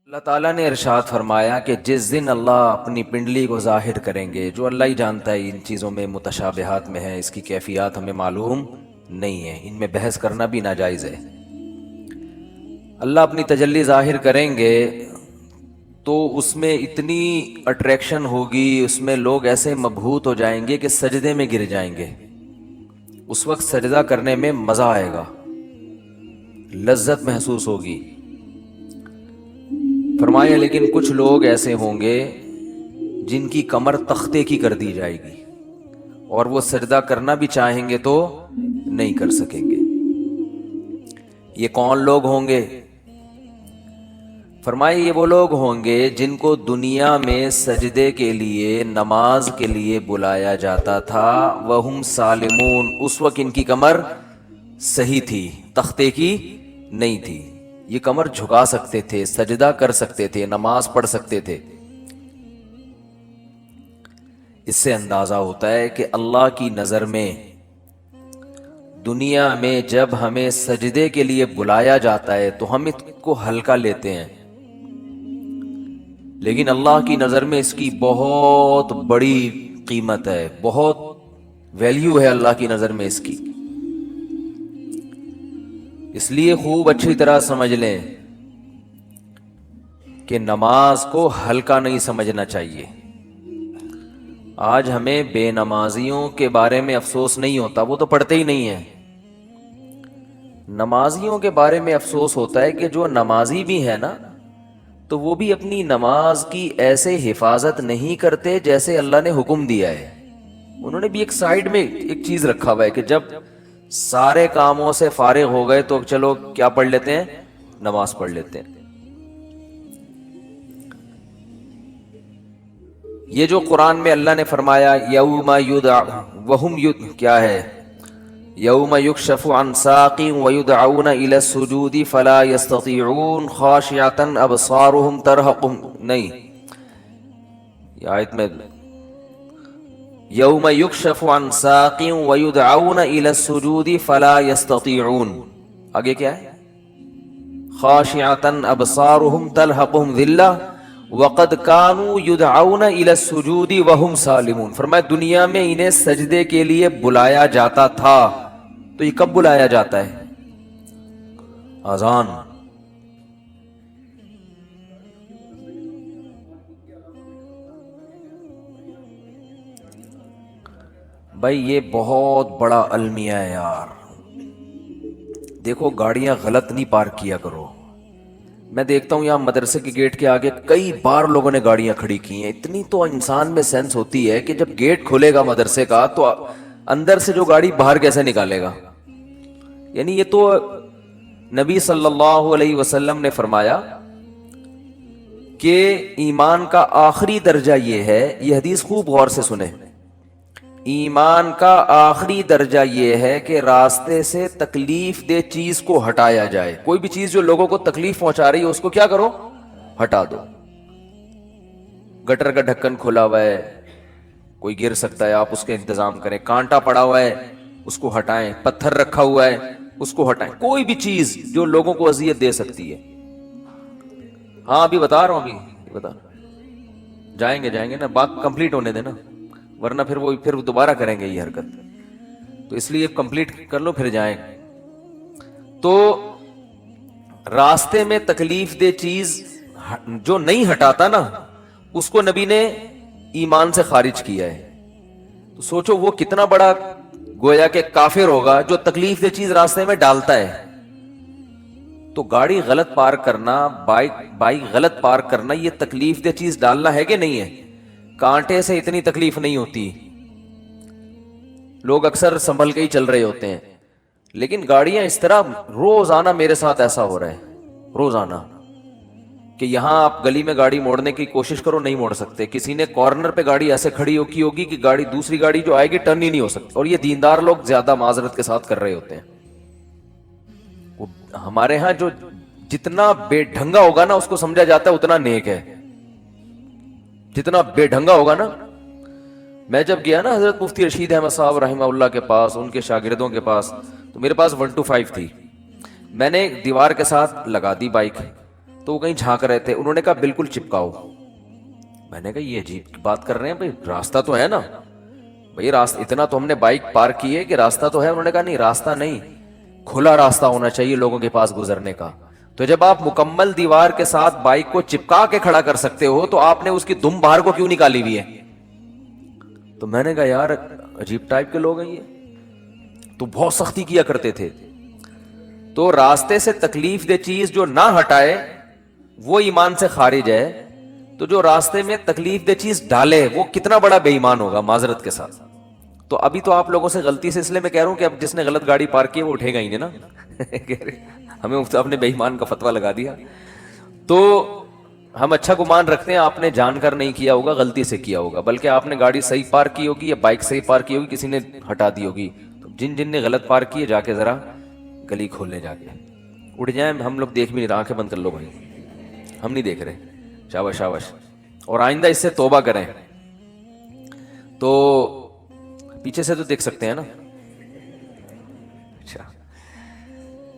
اللہ تعالیٰ نے ارشاد فرمایا کہ جس دن اللہ اپنی پنڈلی کو ظاہر کریں گے، جو اللہ ہی جانتا ہے ان چیزوں میں متشابہات میں ہے، اس کی کیفیات ہمیں معلوم نہیں ہے، ان میں بحث کرنا بھی ناجائز ہے۔ اللہ اپنی تجلی ظاہر کریں گے تو اس میں اتنی اٹریکشن ہوگی، اس میں لوگ ایسے مبہوت ہو جائیں گے کہ سجدے میں گر جائیں گے۔ اس وقت سجدہ کرنے میں مزہ آئے گا، لذت محسوس ہوگی۔ فرمایا لیکن کچھ لوگ ایسے ہوں گے جن کی کمر تختے کی کر دی جائے گی، اور وہ سجدہ کرنا بھی چاہیں گے تو نہیں کر سکیں گے۔ یہ کون لوگ ہوں گے؟ فرمایا یہ وہ لوگ ہوں گے جن کو دنیا میں سجدے کے لیے، نماز کے لیے بلایا جاتا تھا، وہم سالمون، اس وقت ان کی کمر صحیح تھی، تختے کی نہیں تھی، یہ کمر جھکا سکتے تھے، سجدہ کر سکتے تھے، نماز پڑھ سکتے تھے۔ اس سے اندازہ ہوتا ہے کہ اللہ کی نظر میں دنیا میں جب ہمیں سجدے کے لیے بلایا جاتا ہے تو ہم اس کو ہلکا لیتے ہیں، لیکن اللہ کی نظر میں اس کی بہت بڑی قیمت ہے، بہت ویلیو ہے اللہ کی نظر میں اس کی۔ اس لیے خوب اچھی طرح سمجھ لیں کہ نماز کو ہلکا نہیں سمجھنا چاہیے۔ آج ہمیں بے نمازیوں کے بارے میں افسوس نہیں ہوتا، وہ تو پڑھتے ہی نہیں ہیں۔ نمازیوں کے بارے میں افسوس ہوتا ہے کہ جو نمازی بھی ہے نا، تو وہ بھی اپنی نماز کی ایسے حفاظت نہیں کرتے جیسے اللہ نے حکم دیا ہے۔ انہوں نے بھی ایک سائیڈ میں ایک چیز رکھا ہوا ہے کہ جب سارے کاموں سے فارغ ہو گئے تو چلو کیا پڑھ لیتے ہیں؟ نماز پڑھ لیتے ہیں۔ یہ جو قرآن میں اللہ نے فرمایا یوم یدع وہم کیا ہے، یوم یکشف عن ساق ویدعون الی السجود فلا یستطیعون خاشعۃ ابصارهم ترہقهم، نہیں، یہ آیت میں یوم یکشف عن ساق ویدعون الی السجود فلا یستطیعون، آگے کیا ہے؟ خاشعۃ ابصارهم ترہقهم ذلہ وقد كانوا يدعون الى السجود وهم سالمون۔ فرمایا دنیا میں انہیں سجدے کے لیے بلایا جاتا تھا، تو یہ کب بلایا جاتا ہے؟ اذان۔ بھائی یہ بہت بڑا المیہ ہے یار۔ دیکھو گاڑیاں غلط نہیں پارک کیا کرو۔ میں دیکھتا ہوں یہاں مدرسے کے گیٹ کے آگے کئی بار لوگوں نے گاڑیاں کھڑی کی ہیں۔ اتنی تو انسان میں سینس ہوتی ہے کہ جب گیٹ کھلے گا مدرسے کا تو اندر سے جو گاڑی باہر کیسے نکالے گا؟ یعنی یہ تو نبی صلی اللہ علیہ وسلم نے فرمایا کہ ایمان کا آخری درجہ یہ ہے، یہ حدیث خوب غور سے سنیں، ایمان کا آخری درجہ یہ ہے کہ راستے سے تکلیف دہ چیز کو ہٹایا جائے۔ کوئی بھی چیز جو لوگوں کو تکلیف پہنچا رہی ہے اس کو کیا کرو؟ ہٹا دو۔ گٹر کا ڈھکن کھلا ہوا ہے، کوئی گر سکتا ہے، آپ اس کا انتظام کریں۔ کانٹا پڑا ہوا ہے، اس کو ہٹائیں۔ پتھر رکھا ہوا ہے، اس کو ہٹائیں۔ کوئی بھی چیز جو لوگوں کو اذیت دے سکتی ہے۔ ہاں ابھی بتا رہا ہوں، ابھی بتا جائیں گے نا، بات کمپلیٹ ہونے دینا، ورنہ پھر وہ دوبارہ کریں گے یہ حرکت، تو اس لیے کمپلیٹ کر لو پھر جائیں۔ تو راستے میں تکلیف دہ چیز جو نہیں ہٹاتا نا، اس کو نبی نے ایمان سے خارج کیا ہے۔ تو سوچو وہ کتنا بڑا گویا کہ کافر ہوگا جو تکلیف دہ چیز راستے میں ڈالتا ہے۔ تو گاڑی غلط پارک کرنا، بائک غلط پارک کرنا، یہ تکلیف دہ چیز ڈالنا ہے کہ نہیں ہے؟ کانٹے سے اتنی تکلیف نہیں ہوتی، لوگ اکثر سنبھل کے ہی چل رہے ہوتے ہیں، لیکن گاڑیاں اس طرح، روزانہ میرے ساتھ ایسا ہو رہا ہے، روزانہ، کہ یہاں آپ گلی میں گاڑی موڑنے کی کوشش کرو، نہیں موڑ سکتے۔ کسی نے کارنر پہ گاڑی ایسے کھڑی کی ہوگی کہ گاڑی دوسری گاڑی جو آئے گی ٹرن ہی نہیں ہو سکتی، اور یہ دیندار لوگ زیادہ معذرت کے ساتھ کر رہے ہوتے ہیں۔ ہمارے ہاں جو جتنا بے ڈھنگا ہوگا نا اس کو سمجھا جاتا ہے اتنا نیک ہے، جتنا بے ڈھنگا ہوگا نا۔ میں جب گیا نا حضرت مفتی رشید احمد صاحب رحمہ اللہ کے پاس، ان کے شاگردوں کے پاس، تو میرے پاس 125 تھی، میں نے دیوار کے ساتھ لگا دی بائک، تو وہ کہیں جھانک رہے تھے, انہوں نے کہا بالکل چپکاؤ. میں نے کہا یہ عجیب بات کر رہے ہیں بھائی, راستہ تو ہے نا بھائی, راستہ اتنا تو ہم نے بائک پارک کی ہے کہ راستہ تو ہے. انہوں نے کہا نہیں راستہ نہیں, کھلا راستہ ہونا چاہیے لوگوں کے پاس گزرنے کا. تو جب آپ مکمل دیوار کے ساتھ بائک کو چپکا کے کھڑا کر سکتے ہو تو آپ نے اس کی دم باہر کو کیوں نکالی ہوئی ہے؟ تو میں نے کہا یار عجیب ٹائپ کے لوگ ہیں یہ, تو بہت سختی کیا کرتے تھے. تو راستے سے تکلیف دہ چیز جو نہ ہٹائے وہ ایمان سے خارج ہے, تو جو راستے میں تکلیف دہ چیز ڈالے وہ کتنا بڑا بے ایمان ہوگا معذرت کے ساتھ. تو ابھی تو آپ لوگوں سے غلطی سے اس لیے میں کہہ رہا ہوں کہ اب جس نے غلط گاڑی پارک کی وہ اٹھے گا ہی نہیں نا ہمیں آپ نے بے ایمان کا فتویٰ لگا دیا. تو ہم اچھا گمان رکھتے ہیں آپ نے جان کر نہیں کیا ہوگا, غلطی سے کیا ہوگا, بلکہ آپ نے گاڑی صحیح پارک کی ہوگی یا بائک صحیح پارک کی ہوگی, کسی نے ہٹا دی ہوگی. تو جن نے غلط پارک کی ہے جا کے ذرا گلی کھولنے جا کے اٹھ جائیں. ہم لوگ دیکھ بھی نہیں رہے, آنکھیں بند کر لو بھائی, ہم نہیں دیکھ رہے. شاباش شاباش, اور آئندہ اس سے توبہ کریں. تو پیچھے سے تو دیکھ سکتے ہیں نا. اچھا,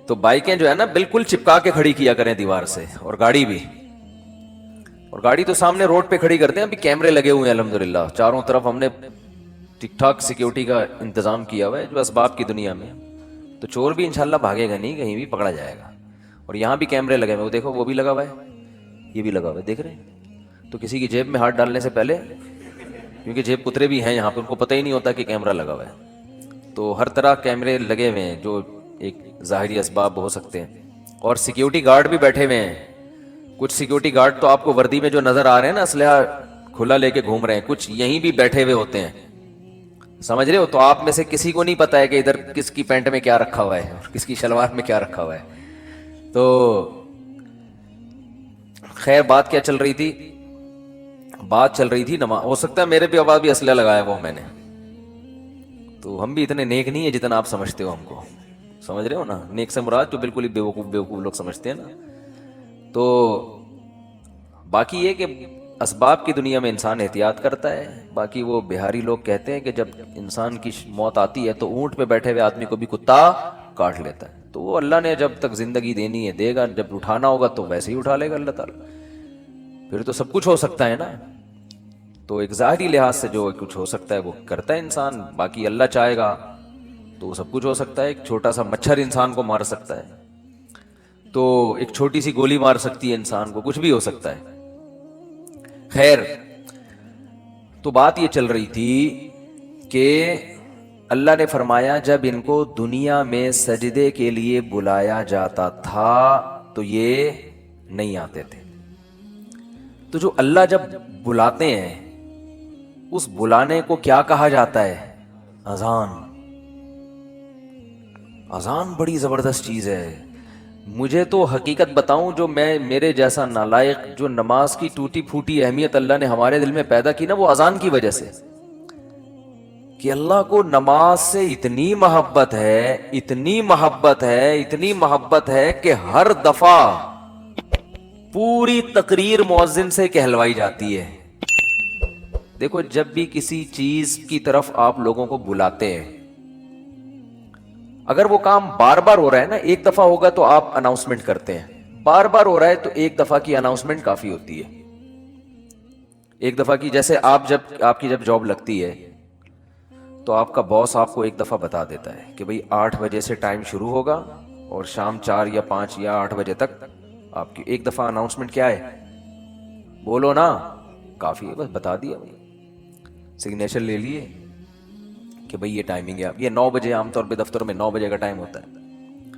تو بائکیں جو ہے نا بالکل چپکا کے کھڑی کیا کریں دیوار سے, اور گاڑی بھی. اور گاڑی تو سامنے روڈ پہ کھڑی کرتے ہیں, ابھی کیمرے لگے ہوئے ہیں الحمدللہ چاروں طرف, ہم نے ٹھیک ٹھاک سیکیورٹی کا انتظام کیا ہوا ہے جو اسباب کی دنیا میں. تو چور بھی انشاءاللہ بھاگے گا نہیں, کہیں بھی پکڑا جائے گا. اور یہاں بھی کیمرے لگے ہوئے, وہ دیکھو وہ بھی لگا ہوا ہے, یہ بھی لگا ہوا ہے, دیکھ رہے ہیں. تو کسی کی جیب میں ہاتھ ڈالنے سے پہلے, کیونکہ جیب کترے بھی ہیں یہاں پہ, ان کو پتہ ہی نہیں ہوتا کہ کیمرہ لگا ہوا ہے. تو ہر طرح کیمرے لگے ہوئے ہیں جو ایک ظاہری اسباب ہو سکتے ہیں. اور سیکیورٹی گارڈ بھی بیٹھے ہوئے ہیں. کچھ سیکیورٹی گارڈ تو آپ کو وردی میں جو نظر آ رہے ہیں نا اسلحہ کھلا لے کے گھوم رہے ہیں, کچھ یہیں بھی بیٹھے ہوئے ہوتے ہیں, سمجھ رہے ہو. تو آپ میں سے کسی کو نہیں پتا ہے کہ ادھر کس کی پینٹ میں کیا رکھا ہوا ہے اور کس کی شلوار میں کیا رکھا ہوا ہے. تو خیر بات کیا چل رہی تھی, بات چل رہی تھی نماز. ہو سکتا ہے میرے بھی آواز بھی اسلحہ لگایا وہ میں نے, تو ہم بھی اتنے نیک نہیں ہیں جتنا آپ سمجھتے ہو ہم کو, سمجھ رہے ہو نا. نیک سے مراد جو بالکل ہی بیوقوف لوگ سمجھتے ہیں نا. تو باقی یہ کہ اسباب کی دنیا میں انسان احتیاط کرتا ہے. باقی وہ بہاری لوگ کہتے ہیں کہ جب انسان کی موت آتی ہے تو اونٹ پہ بیٹھے ہوئے آدمی کو بھی کتا کاٹ لیتا ہے. تو وہ اللہ نے جب تک زندگی دینی ہے دے گا, جب اٹھانا ہوگا تو ویسے ہی اٹھا لے گا اللہ تعالیٰ. پھر تو سب کچھ ہو سکتا ہے نا. تو ایک ظاہری لحاظ سے جو کچھ ہو سکتا ہے وہ کرتا ہے انسان, باقی اللہ چاہے گا تو سب کچھ ہو سکتا ہے. ایک چھوٹا سا مچھر انسان کو مار سکتا ہے, تو ایک چھوٹی سی گولی مار سکتی ہے انسان کو, کچھ بھی ہو سکتا ہے. خیر, تو بات یہ چل رہی تھی کہ اللہ نے فرمایا جب ان کو دنیا میں سجدے کے لیے بلایا جاتا تھا تو یہ نہیں آتے تھے. تو جو اللہ جب بلاتے ہیں اس بلانے کو کیا کہا جاتا ہے؟ اذان. اذان بڑی زبردست چیز ہے. مجھے تو حقیقت بتاؤں, جو میں میرے جیسا نالائق جو نماز کی ٹوٹی پھوٹی اہمیت اللہ نے ہمارے دل میں پیدا کی نا, وہ اذان کی وجہ سے, کہ اللہ کو نماز سے اتنی محبت ہے, اتنی محبت ہے, اتنی محبت ہے کہ ہر دفعہ پوری تقریر مؤذن سے کہلوائی جاتی ہے. دیکھو جب بھی کسی چیز کی طرف آپ لوگوں کو بلاتے ہیں, اگر وہ کام بار بار ہو رہا ہے نا, ایک دفعہ ہوگا تو آپ اناؤنسمنٹ کرتے ہیں, بار بار ہو رہا ہے تو ایک دفعہ کی اناؤنسمنٹ کافی ہوتی ہے. ایک دفعہ کی, جیسے آپ کی جب جاب لگتی ہے تو آپ کا باس آپ کو ایک دفعہ بتا دیتا ہے کہ بھئی 8 بجے سے ٹائم شروع ہوگا اور شام 4 یا 5 یا 8 بجے تک آپ کی. ایک دفعہ اناؤنسمنٹ کیا ہے, بولو نا, کافی ہے, بس بتا دیا بھائی, سگنیچر لے لیے کہ بھئی یہ ٹائمنگ ہے. یہ 9 بجے عام طور پہ دفتروں میں 9 بجے کا ٹائم ہوتا ہے,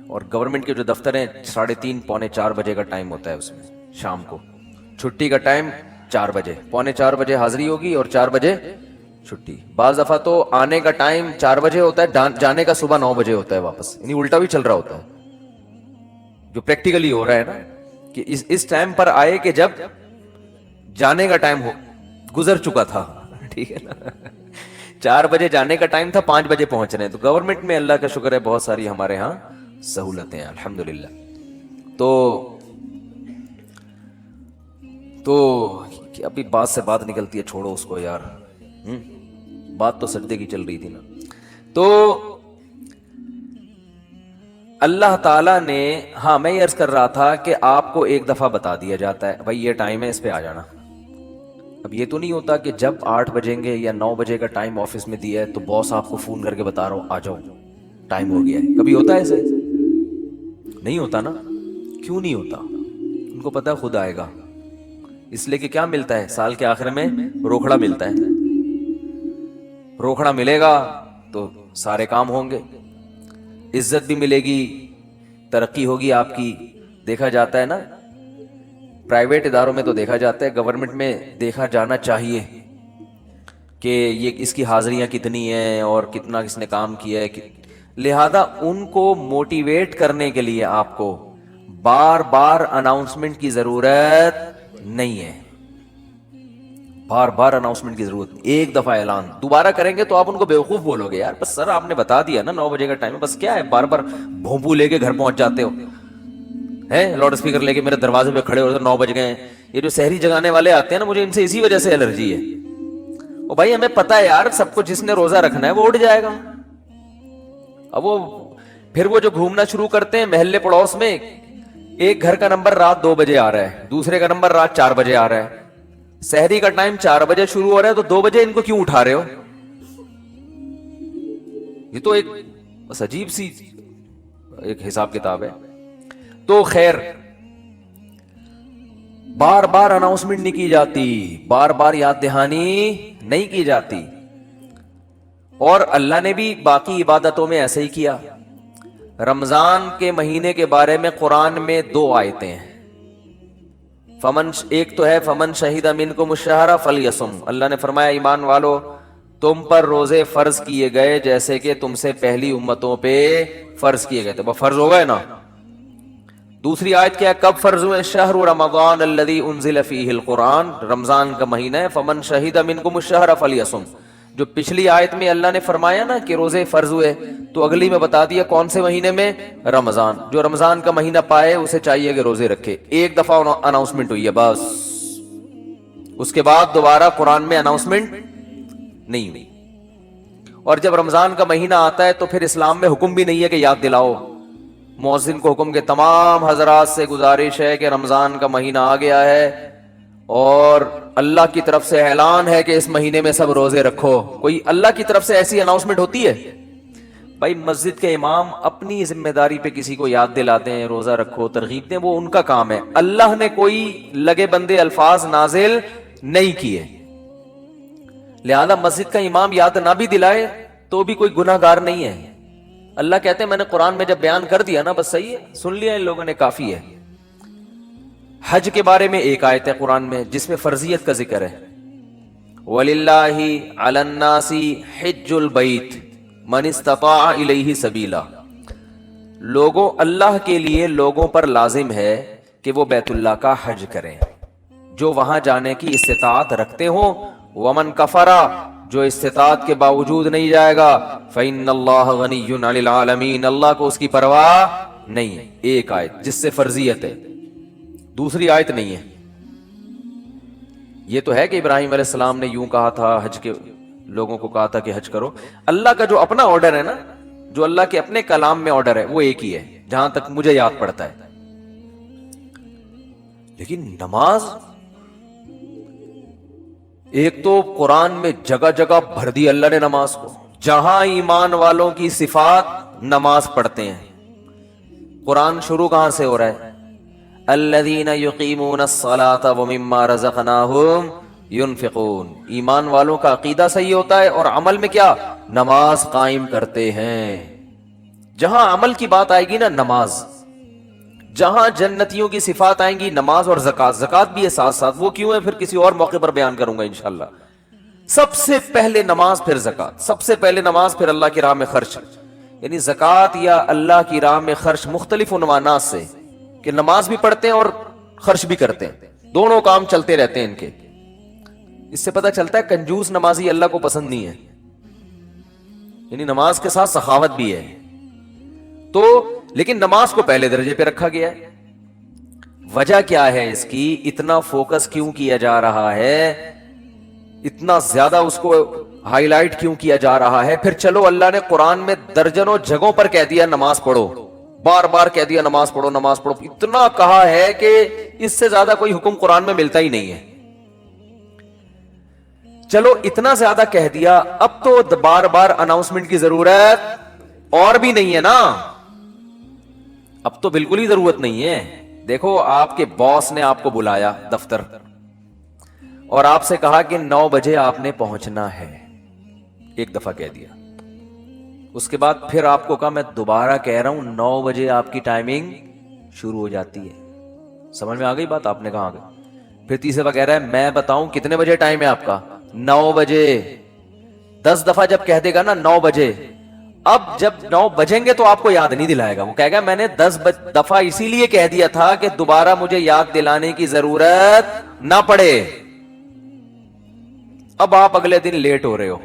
اور گورنمنٹ کے جو دفتر ہیں 3:30 پونے 4 بجے کا ٹائم ہوتا ہے اس میں شام کو. چھٹی کا ٹائم 4 بجے, پونے 4 بجے حاضری ہوگی اور 4 بجے چھٹی. بعض دفعہ تو آنے کا ٹائم 4 بجے ہوتا ہے, جانے کا صبح 9 بجے ہوتا ہے واپس, یعنی الٹا بھی چل رہا ہوتا ہے. جو پریکٹیکلی ہو رہا ہے نا کہ اس ٹائم پر آئے کہ جب جانے کا ٹائم گزر چکا تھا, ٹھیک ہے نا. 4 بجے جانے کا ٹائم تھا, 5 بجے پہنچ رہے ہیں. تو گورنمنٹ میں اللہ کا شکر ہے بہت ساری ہمارے ہاں سہولتیں ہیں الحمدللہ. تو ابھی بات سے بات نکلتی ہے, چھوڑو اس کو یار, بات تو سجدے کی چل رہی تھی نا. تو اللہ تعالیٰ نے، ہاں میں یہ عرض کر رہا تھا کہ آپ کو ایک دفعہ بتا دیا جاتا ہے بھائی یہ ٹائم ہے اس پہ آ جانا. اب یہ تو نہیں ہوتا کہ جب 8 بجیں گے یا 9 بجے کا ٹائم آفس میں دیا ہے تو باس آپ کو فون کر کے بتا رہا ہوں آ جاؤ ٹائم ہو گیا ہے. کبھی ہوتا ہے ایسے؟ نہیں ہوتا نا. کیوں نہیں ہوتا؟ ان کو پتا خود آئے گا. اس لیے کہ کیا ملتا ہے سال کے آخر میں؟ روکھڑا ملتا ہے. روکھڑا ملے گا تو سارے کام ہوں گے، عزت بھی ملے گی، ترقی ہوگی آپ کی. دیکھا جاتا ہے نا پرائیویٹ اداروں میں تو دیکھا جاتا ہے، گورنمنٹ میں دیکھا جانا چاہیے کہ یہ اس کی حاضریاں کتنی ہیں اور کتنا اس نے کام کیا ہے. لہذا ان کو موٹیویٹ کرنے کے لیے آپ کو بار بار اناؤنسمنٹ کی ضرورت نہیں ہے. بار بار اناؤنسمنٹ کی ضرورت نہیں. ایک دفعہ اعلان دوبارہ کریں گے تو آپ ان کو بیوقوف بولو گے یار بس سر آپ نے بتا دیا نا 9 بجے کا ٹائم ہے، بس کیا ہے بار بار بھونپو لے کے گھر پہنچ جاتے ہو ہیں، لاؤڈ اسپیکر لے کے میرے دروازے پہ کھڑے ہو 9 بج گئے ہیں. یہ جو سحری جگانے والے آتے ہیں نا مجھے ان سے اسی وجہ سے الرجی ہے. او بھائی ہمیں پتا ہے یار سب کو جس نے روزہ رکھنا ہے وہ اٹھ جائے گا. اب وہ پھر وہ جو گھومنا شروع کرتے ہیں محلے پڑوس میں، ایک گھر کا نمبر رات 2 بجے آ رہا ہے، دوسرے کا نمبر رات 4 بجے آ رہا ہے. سحری کا ٹائم 4 بجے شروع ہو رہا ہے تو 2 بجے ان کو کیوں اٹھا رہے ہو؟ یہ تو ایک بس عجیب سی ایک حساب کتاب ہے. تو خیر بار بار اناؤنسمنٹ نہیں کی جاتی، بار بار یاد دہانی نہیں کی جاتی. اور اللہ نے بھی باقی عبادتوں میں ایسے ہی کیا. رمضان کے مہینے کے بارے میں قرآن میں 2 آیتیں ہیں. ایک تو ہے فمن شہید منکم الشہر فلیصم. اللہ نے فرمایا ایمان والو تم پر روزے فرض کیے گئے جیسے کہ تم سے پہلی امتوں پہ فرض کیے گئے تھے. وہ فرض ہو گئے نا. دوسری آیت کیا ہے؟ کب فرض ہوئے؟ شہر رمضان الذی انزل فیہ القرآن. رمضان کا مہینہ ہے. فمن شہید منکم الشہر فلیصم. جو پچھلی آیت میں اللہ نے فرمایا نا کہ روزے فرض ہوئے تو اگلی میں بتا دیا کون سے مہینے میں؟ رمضان. جو رمضان کا مہینہ پائے اسے چاہیے کہ روزے رکھے. ایک دفعہ اناؤنسمنٹ ہوئی ہے بس، اس کے بعد دوبارہ قرآن میں اناؤنسمنٹ نہیں ہوئی. اور جب رمضان کا مہینہ آتا ہے تو پھر اسلام میں حکم بھی نہیں ہے کہ یاد دلاؤ. مؤذن کو حکم کے تمام حضرات سے گزارش ہے کہ رمضان کا مہینہ آ گیا ہے اور اللہ کی طرف سے اعلان ہے کہ اس مہینے میں سب روزے رکھو. کوئی اللہ کی طرف سے ایسی اناؤنسمنٹ ہوتی ہے؟ بھائی مسجد کے امام اپنی ذمہ داری پہ کسی کو یاد دلاتے ہیں روزہ رکھو، ترغیب دیں، وہ ان کا کام ہے. اللہ نے کوئی لگے بندے الفاظ نازل نہیں کیے. لہذا مسجد کا امام یاد نہ بھی دلائے تو بھی کوئی گناہ گار نہیں ہے. اللہ کہتے ہیں میں نے قرآن میں جب بیان کر دیا نا بس صحیح ہے، سن لیا ان لوگوں نے، کافی ہے. حج کے بارے میں ایک آیت ہے قرآن میں جس میں فرضیت کا ذکر ہے. وَلِلَّهِ عَلَى النَّاسِ حِجُّ الْبَيْتِ مَنِ اسْتَطَاعَ إِلَيْهِ سَبِيلًا. لوگوں اللہ کے لیے لوگوں پر لازم ہے کہ وہ بیت اللہ کا حج کریں جو وہاں جانے کی استطاعت رکھتے ہوں. وَمَنْ كَفَرَ جو استطاعت کے باوجود نہیں جائے گا فَإِنَّ اللَّهَ غَنِيٌّ عَنِ الْعَالَمِينَ. اللہ کو اس کی پرواہ نہیں ہے. ایک آیت جس سے فرضیت ہے، دوسری آیت نہیں ہے. یہ تو ہے کہ ابراہیم علیہ السلام نے یوں کہا تھا، حج کے لوگوں کو کہا تھا کہ حج کرو. اللہ کا جو اپنا آرڈر ہے نا، جو اللہ کے اپنے کلام میں آرڈر ہے وہ ایک ہی ہے جہاں تک مجھے یاد پڑتا ہے. لیکن نماز ایک تو قرآن میں جگہ جگہ بھر دی اللہ نے نماز کو. جہاں ایمان والوں کی صفات نماز پڑھتے ہیں. قرآن شروع کہاں سے ہو رہا ہے؟ الذین یقیمون الصلاۃ ومما رزقناہم ينفقون. ایمان والوں کا عقیدہ صحیح ہوتا ہے اور عمل میں کیا؟ نماز قائم کرتے ہیں. جہاں عمل کی بات آئے گی نا نماز، جہاں جنتیوں کی صفات آئیں گی نماز اور زکوٰۃ. زکوٰۃ بھی ہے ساتھ ساتھ، وہ کیوں ہے پھر کسی اور موقع پر بیان کروں گا انشاءاللہ. سب سے پہلے نماز پھر زکوٰۃ، سب سے پہلے نماز پھر اللہ کی راہ میں خرچ. یعنی زکوٰۃ یا اللہ کی راہ میں خرچ مختلف عنوانات سے کہ نماز بھی پڑھتے ہیں اور خرچ بھی کرتے ہیں، دونوں کام چلتے رہتے ہیں ان کے. اس سے پتہ چلتا ہے کنجوس نمازی اللہ کو پسند نہیں ہے. یعنی نماز کے ساتھ سخاوت بھی ہے. تو لیکن نماز کو پہلے درجے پہ رکھا گیا ہے. وجہ کیا ہے اس کی؟ اتنا فوکس کیوں کیا جا رہا ہے؟ اتنا زیادہ اس کو ہائی لائٹ کیوں کیا جا رہا ہے؟ پھر چلو اللہ نے قرآن میں درجنوں جگہوں پر کہہ دیا نماز پڑھو، بار بار کہہ دیا نماز پڑھو نماز پڑھو، اتنا کہا ہے کہ اس سے زیادہ کوئی حکم قرآن میں ملتا ہی نہیں ہے. چلو اتنا زیادہ کہہ دیا، اب تو بار بار اناؤنسمنٹ کی ضرورت اور بھی نہیں ہے نا. اب تو بالکل ہی ضرورت نہیں ہے. دیکھو آپ کے باس نے آپ کو بلایا دفتر اور آپ سے کہا کہ 9 بجے آپ نے پہنچنا ہے، ایک دفعہ کہہ دیا. اس کے بعد پھر آپ کو کہا میں دوبارہ کہہ رہا ہوں 9 بجے آپ کی ٹائمنگ شروع ہو جاتی ہے. سمجھ میں آ گئی بات؟ آپ نے کہا آگے. پھر تیسرے دفعہ کہہ رہا ہے میں بتاؤں کتنے بجے ٹائم ہے آپ کا؟ 9 بجے. 10 دفعہ جب کہہ دے گا نا 9 بجے، اب جب 9 بجیں گے تو آپ کو یاد نہیں دلائے گا. وہ کہے گا میں نے 10 دفعہ اسی لیے کہہ دیا تھا کہ دوبارہ مجھے یاد دلانے کی ضرورت نہ پڑے. اب آپ اگلے دن لیٹ ہو رہے ہو،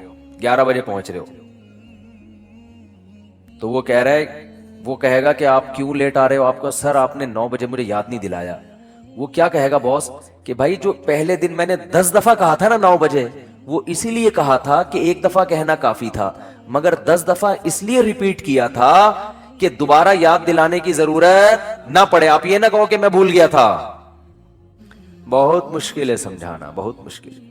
11 بجے پہنچ رہے ہو، تو وہ کہہ رہا ہے، وہ کہے گا کہ آپ کیوں لیٹ آ رہے ہو؟ آپ کو سر آپ نے 9 بجے مجھے یاد نہیں دلایا. وہ کیا کہے گا باس کہ بھائی جو پہلے دن میں نے 10 دفعہ کہا تھا نا 9 بجے، وہ اسی لیے کہا تھا کہ ایک دفعہ کہنا کافی تھا، مگر 10 دفعہ اس لیے ریپیٹ کیا تھا کہ دوبارہ یاد دلانے کی ضرورت نہ پڑے. آپ یہ نہ کہو کہ میں بھول گیا تھا. بہت مشکل ہے سمجھانا، بہت مشکل.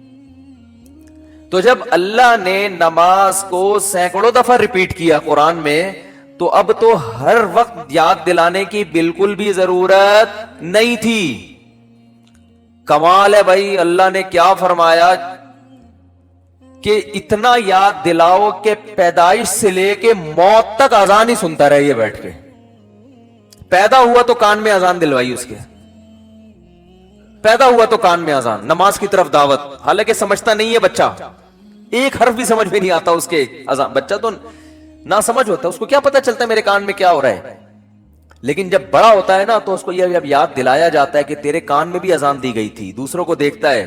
تو جب اللہ نے نماز کو سینکڑوں دفعہ ریپیٹ کیا قرآن میں، تو اب تو ہر وقت یاد دلانے کی بالکل بھی ضرورت نہیں تھی. کمال ہے بھائی، اللہ نے کیا فرمایا کہ اتنا یاد دلاؤ کہ پیدائش سے لے کے موت تک اذان ہی سنتا رہے بیٹھ کے. پیدا ہوا تو کان میں اذان دلوائی اس کے، پیدا ہوا تو کان میں اذان، نماز کی طرف دعوت. حالانکہ سمجھتا نہیں ہے بچہ، ایک حرف بھی سمجھ میں نہیں آتا اس کے اذان. بچہ تو نہ سمجھ ہوتا ہے، اس کو کیا پتا چلتا ہے میرے کان میں کیا ہو رہا ہے. لیکن جب بڑا ہوتا ہے نا تو اس کو یہ جب یاد دلایا جاتا ہے کہ تیرے کان میں بھی اذان دی گئی تھی، دوسروں کو دیکھتا ہے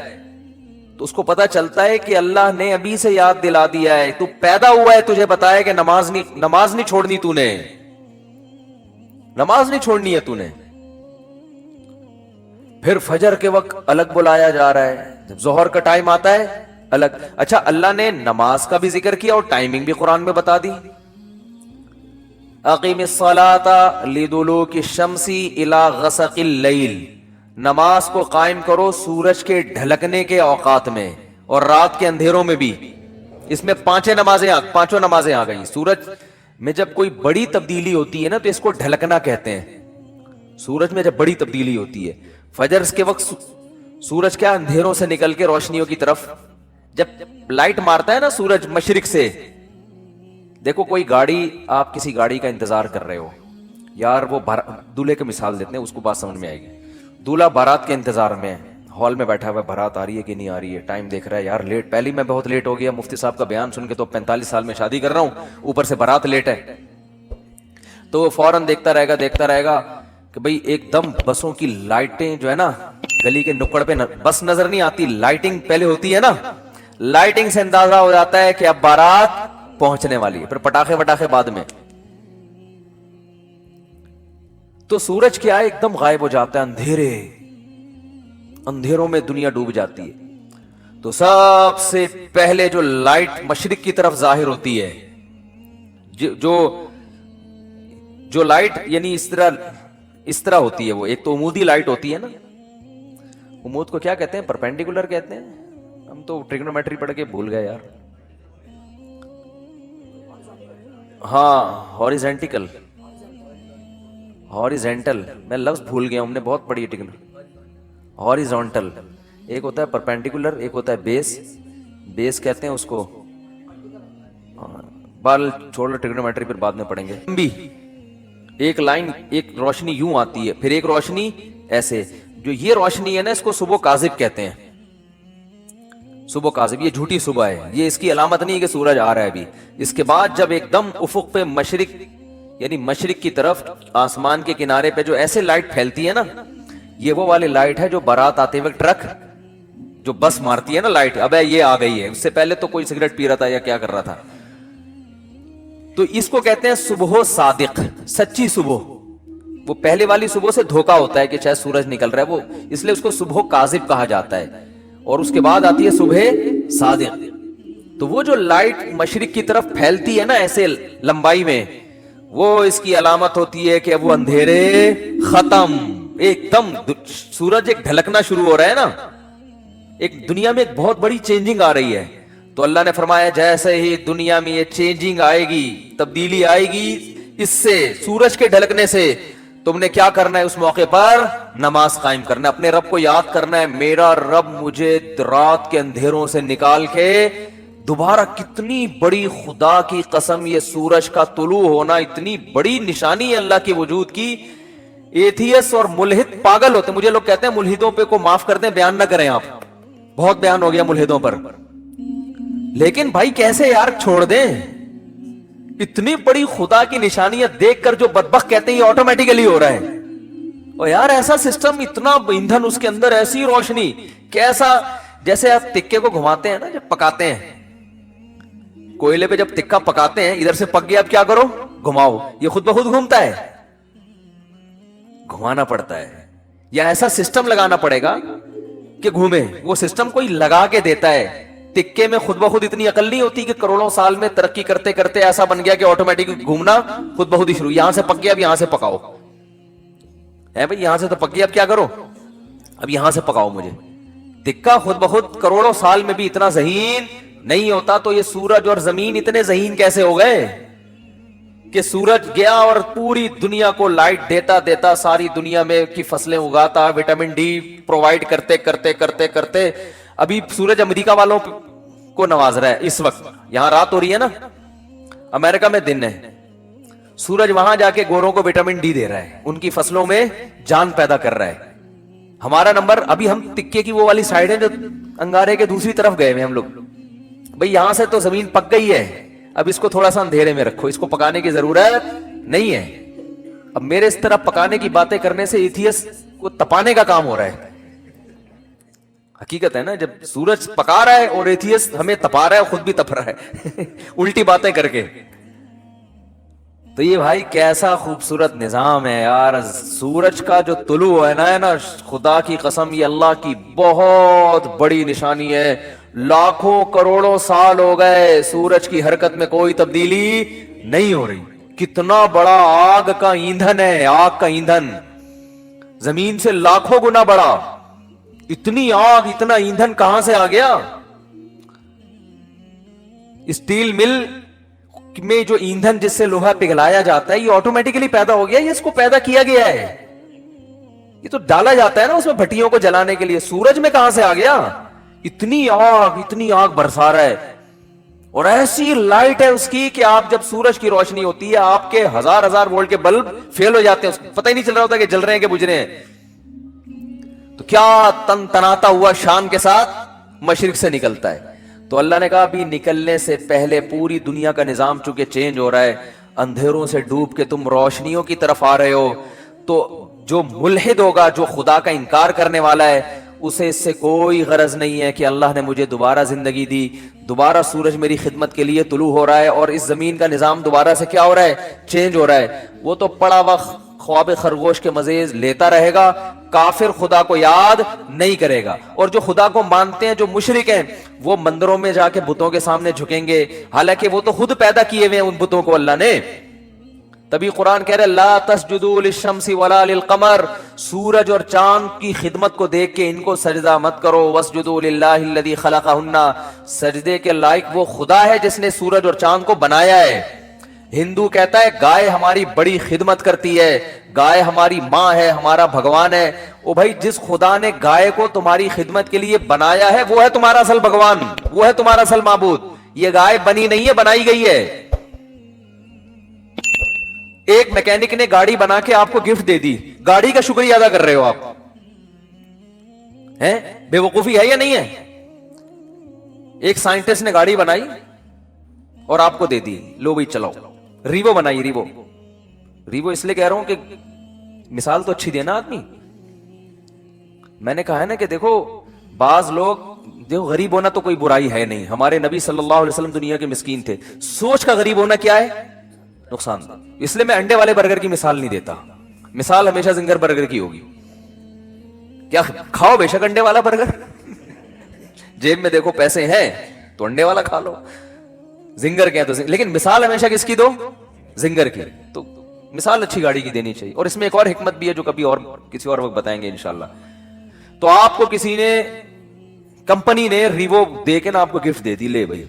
تو اس کو پتا چلتا ہے کہ اللہ نے ابھی سے یاد دلا دیا ہے. تو پیدا ہوا ہے تجھے بتایا کہ نماز نہیں چھوڑنی، تو نے نماز نہیں چھوڑنی ہے تو نے. پھر فجر کے وقت الگ بلایا جا رہا ہے، جب ظہر کا ٹائم آتا ہے الگ. اچھا اللہ نے نماز کا بھی ذکر کیا اور ٹائمنگ بھی قرآن میں بتا دی. اقیم الصلاۃ لدلوک الشمس الی غسق اللیل، نماز کو قائم کرو سورج کے ڈھلکنے کے اوقات میں اور رات کے اندھیروں میں بھی. اس میں پانچوں نمازیں آ گئیں. سورج میں جب کوئی بڑی تبدیلی ہوتی ہے نا تو اس کو ڈھلکنا کہتے ہیں. سورج میں جب بڑی تبدیلی ہوتی ہے، فجر کے وقت سورج کیا اندھیروں سے نکل کے روشنیوں کی طرف جب لائٹ مارتا ہے نا سورج مشرق سے. دیکھو کوئی گاڑی، آپ کسی گاڑی کا انتظار کر رہے ہو یار، وہ دولہے کی مثال دیتے ہیں، اس کو بات سمجھ میں آئے گی. دولہا بارات کے انتظار میں ہال میں بیٹھا ہوا ہے، بارات آ رہی ہے کہ نہیں آ رہی ہے، ٹائم دیکھ رہا ہے یار لیٹ، پہلی میں بہت لیٹ ہو گیا، مفتی صاحب کا بیان سن کے تو 45 سال میں شادی کر رہا ہوں، اوپر سے بارات لیٹ ہے. تو وہ فوراً دیکھتا رہے گا کہ بھئی ایک دم بسوں کی لائٹیں جو ہے نا گلی کے نکڑ پہ بس نظر نہیں آتی، لائٹنگ پہلے ہوتی ہے نا، لائٹنگ سے اندازہ ہو جاتا ہے کہ اب بارات پہنچنے والی ہے. پھر پٹاخے بعد میں. تو سورج کیا ہے ایک دم غائب ہو جاتا ہے، اندھیروں میں دنیا ڈوب جاتی ہے. تو سب سے پہلے جو لائٹ مشرق کی طرف ظاہر ہوتی ہے، جو لائٹ یعنی اس طرح ہوتی ہے، وہ ایک تو عمودی لائٹ ہوتی ہے نا، عمود کو کیا کہتے ہیں؟ پرپینڈیکولر کہتے ہیں. ہم تو ٹریگنومیٹری پڑھ کے بھول گئے یار. ہاں ہاریزنٹل میں لفظ بھول گیا، ہم نے بہت پڑھی ہے ہاریزونٹل. ایک ہوتا ہے پرپینڈیکولر، ایک ہوتا ہے بیس کہتے ہیں اس کو. بال چھوڑ ٹریگنومیٹری پھر بعد میں پڑھیں گے. بھی ایک لائن، ایک روشنی یوں آتی ہے، پھر ایک روشنی ایسے. جو یہ روشنی ہے نا اس کو صبح کاذب کہتے ہیں. صبح کاذب، یہ جھوٹی صبح ہے، یہ اس کی علامت نہیں ہے کہ سورج آ رہا ہے ابھی. اس کے بعد جب ایک دم افق پہ مشرق کی طرف آسمان کے کنارے پہ جو ایسے لائٹ پھیلتی ہے نا، یہ وہ والی لائٹ ہے جو بارات آتے ہوئے ٹرک جو بس مارتی ہے نا لائٹ، اب یہ آ گئی ہے. اس سے پہلے تو کوئی سگریٹ پی رہا تھا یا کیا کر رہا تھا. تو اس کو کہتے ہیں صبح صادق، سچی صبح. وہ پہلے والی صبح سے دھوکا ہوتا ہے کہ شاید سورج نکل رہا ہے، وہ اس لیے اس کو صبح کاذب کہا جاتا ہے. اور اس کے بعد آتی ہے صبح صادق. تو وہ جو لائٹ مشرق کی طرف پھیلتی ہے نا ایسے لمبائی میں، وہ اس کی علامت ہوتی ہے کہ اب وہ اندھیرے ختم، ایک دم سورج ایک ڈھلکنا شروع ہو رہا ہے نا، ایک دنیا میں ایک بہت بڑی چینجنگ آ رہی ہے. تو اللہ نے فرمایا جیسے ہی دنیا میں یہ چینجنگ آئے گی، تبدیلی آئے گی اس سے، سورج کے ڈھلکنے سے، تم نے کیا کرنا ہے اس موقع پر؟ نماز قائم کرنا ہے، اپنے رب کو یاد کرنا ہے، میرا رب مجھے رات کے اندھیروں سے نکال کے دوبارہ. کتنی بڑی خدا کی قسم، یہ سورج کا طلوع ہونا اتنی بڑی نشانی ہے اللہ کے وجود کی. ایتھیس اور ملحد پاگل ہوتے، مجھے لوگ کہتے ہیں ملحدوں پہ کو معاف کر دیں، بیان نہ کریں آپ، بہت بیان ہو گیا ملحدوں پر، لیکن بھائی کیسے یار چھوڑ دیں؟ اتنی بڑی خدا کی نشانیاں دیکھ کر جو بدبخت کہتے ہیں یہ آٹومیٹیکلی ہو رہا ہے. اور یار ایسا سسٹم، اتنا ایندھن اس کے اندر، ایسی روشنی، کیسا جیسے آپ تکے کو گھماتے ہیں نا جب پکاتے ہیں، کوئلے پہ جب تکا پکاتے ہیں، ادھر سے پک گیا اب کیا کرو؟ گھماؤ، یہ خود بخود گھومتا ہے؟ گھمانا پڑتا ہے، یا ایسا سسٹم لگانا پڑے گا کہ گھومے. وہ سسٹم کوئی لگا کے دیتا ہے. تکے میں خود بخود اتنی عقل نہیں ہوتی کہ کروڑوں سال میں ترقی کرتے کرتے ایسا بن گیا کہ آٹومیٹک گھومنا خود بخود ہی شروع. یہاں سے پک گیا اب یہاں سے پکاؤ ہے بھائی، یہاں سے تو پک گیا اب کیا کرو؟ اب یہاں سے پکاؤ مجھے. تکا خود بخود کروڑوں سال میں بھی اتنا ذہین نہیں ہوتا، تو یہ سورج اور زمین اتنے ذہین کیسے ہو گئے کہ سورج گیا اور پوری دنیا کو لائٹ دیتا دیتا، ساری دنیا میں کی فصلیں اگاتا، وٹامن ڈی پرووائڈ کرتے کرتے کرتے کرتے ابھی سورج امریکہ والوں کو نواز رہا ہے. اس وقت یہاں رات ہو رہی ہے نا، امریکہ میں دن ہے، سورج وہاں جا کے گوروں کو وٹامن ڈی دے رہا ہے، ان کی فصلوں میں جان پیدا کر رہا ہے. ہمارا نمبر، ابھی ہم تکے کی وہ والی سائڈ ہے جو انگارے کے دوسری طرف گئے ہوئے ہم لوگ. بھئی یہاں سے تو زمین پک گئی ہے، اب اس کو تھوڑا سا اندھیرے میں رکھو، اس کو پکانے کی ضرورت نہیں ہے. اب میرے اس طرح پکانے کی باتیں کرنے سے ایتھیس کو تپانے کا کام ہو رہا ہے. حقیقت ہے نا، جب سورج پکا رہا ہے اور ایتھیس ہمیں تپا رہا ہے، خود بھی تپ رہا ہے الٹی باتیں کر کے. تو یہ بھائی کیسا خوبصورت نظام ہے یار. سورج کا جو طلوع ہے نا خدا کی قسم یہ اللہ کی بہت بڑی نشانی ہے. لاکھوں کروڑوں سال ہو گئے سورج کی حرکت میں کوئی تبدیلی نہیں ہو رہی. کتنا بڑا آگ کا ایندھن ہے، آگ کا ایندھن زمین سے لاکھوں گنا بڑا. اتنی آگ، اتنا ایندھن کہاں سے آ گیا؟ اسٹیل مل میں جو ایندھن جس سے لوہا پگھلایا جاتا ہے یہ آٹومیٹکلی پیدا ہو گیا، یہ اس کو پیدا کیا گیا ہے، یہ تو ڈالا جاتا ہے نا اس میں بھٹیوں کو جلانے کے لیے. سورج میں کہاں سے آ گیا؟ اتنی آگ برسا رہا ہے، اور ایسی لائٹ ہے اس کی کہ آپ جب سورج کی روشنی ہوتی ہے آپ کے ہزار وولٹ کے بلب فیل ہو جاتے ہیں، پتہ ہی نہیں چل رہا ہوتا کہ جل رہے ہیں کہ بجھ رہے ہیں. تو کیا تن تناتا ہوا شان کے ساتھ مشرق سے نکلتا ہے. تو اللہ نے کہا ابھی نکلنے سے پہلے پوری دنیا کا نظام چونکہ چینج ہو رہا ہے، اندھیروں سے ڈوب کے تم روشنیوں کی طرف آ رہے ہو. تو جو ملحد ہوگا، جو خدا کا انکار کرنے والا ہے، اسے اس سے کوئی غرض نہیں ہے کہ اللہ نے مجھے دوبارہ زندگی دی، دوبارہ سورج میری خدمت کے لیے طلوع ہو رہا ہے اور اس زمین کا نظام دوبارہ سے کیا ہو رہا ہے؟ چینج ہو رہا ہے. وہ تو پڑا وقت خواب خرگوش کے مزے لیتا رہے گا. کافر خدا کو یاد نہیں کرے گا، اور جو خدا کو مانتے ہیں، جو مشرک ہیں، وہ مندروں میں جا کے بتوں کے سامنے جھکیں گے، حالانکہ وہ تو خود پیدا کیے ہوئے ہیں ان بتوں کو اللہ نے. تبھی قرآن کہہ رہے لا تسجدوا للشمس ولا للقمر، سورج اور چاند کی خدمت کو دیکھ کے ان کو سجدہ مت کرو. واسجدوا للہ الذی خلقہن، سجدے کے لائق وہ خدا ہے جس نے سورج اور چاند کو بنایا ہے. ہندو کہتا ہے گائے ہماری بڑی خدمت کرتی ہے، گائے ہماری ماں ہے، ہمارا بھگوان ہے. او بھائی جس خدا نے گائے کو تمہاری خدمت کے لیے بنایا ہے وہ ہے تمہارا اصل بھگوان، وہ ہے تمہارا اصل معبود. یہ گائے بنی نہیں ہے، بنائی گئی ہے. ایک میکینک نے گاڑی بنا کے آپ کو گفٹ دے دی، گاڑی کا شکریہ ادا کر رہے ہو آپ ہیں؟ بے وقوفی ہے یا نہیں ہے؟ ایک سائنٹسٹ نے گاڑی بنائی اور آپ کو دے دی، لو بھائی چلاؤ. ریوو بنائی، ریوو اس لیے کہہ رہا ہوں کہ مثال تو اچھی دینا آدمی. میں نے کہا ہے نا کہ دیکھو بعض لوگ، دیکھو غریب ہونا تو کوئی برائی ہے نہیں، ہمارے نبی صلی اللہ علیہ وسلم دنیا کے مسکین تھے. سوچ کا غریب ہونا کیا ہے؟ نقصان. اس لیے میں انڈے والے برگر کی مثال نہیں دیتا، مثال ہمیشہ زنگر برگر کی ہوگی. کیا کھاؤ بے شک انڈے والا برگر، جیب میں دیکھو پیسے ہیں تو انڈے والا کھا لو، زنگر کیا تو لیکن مثال ہمیشہ کس کی دو؟ زنگر کی. تو مثال اچھی گاڑی کی دینی چاہیے. اور اس میں ایک اور حکمت بھی ہے جو کبھی اور کسی اور وقت بتائیں گے انشاءاللہ. تو آپ کو کسی نے, کمپنی نے ریوو دے کے نا آپ کو گفٹ دے دی, لے بھائی.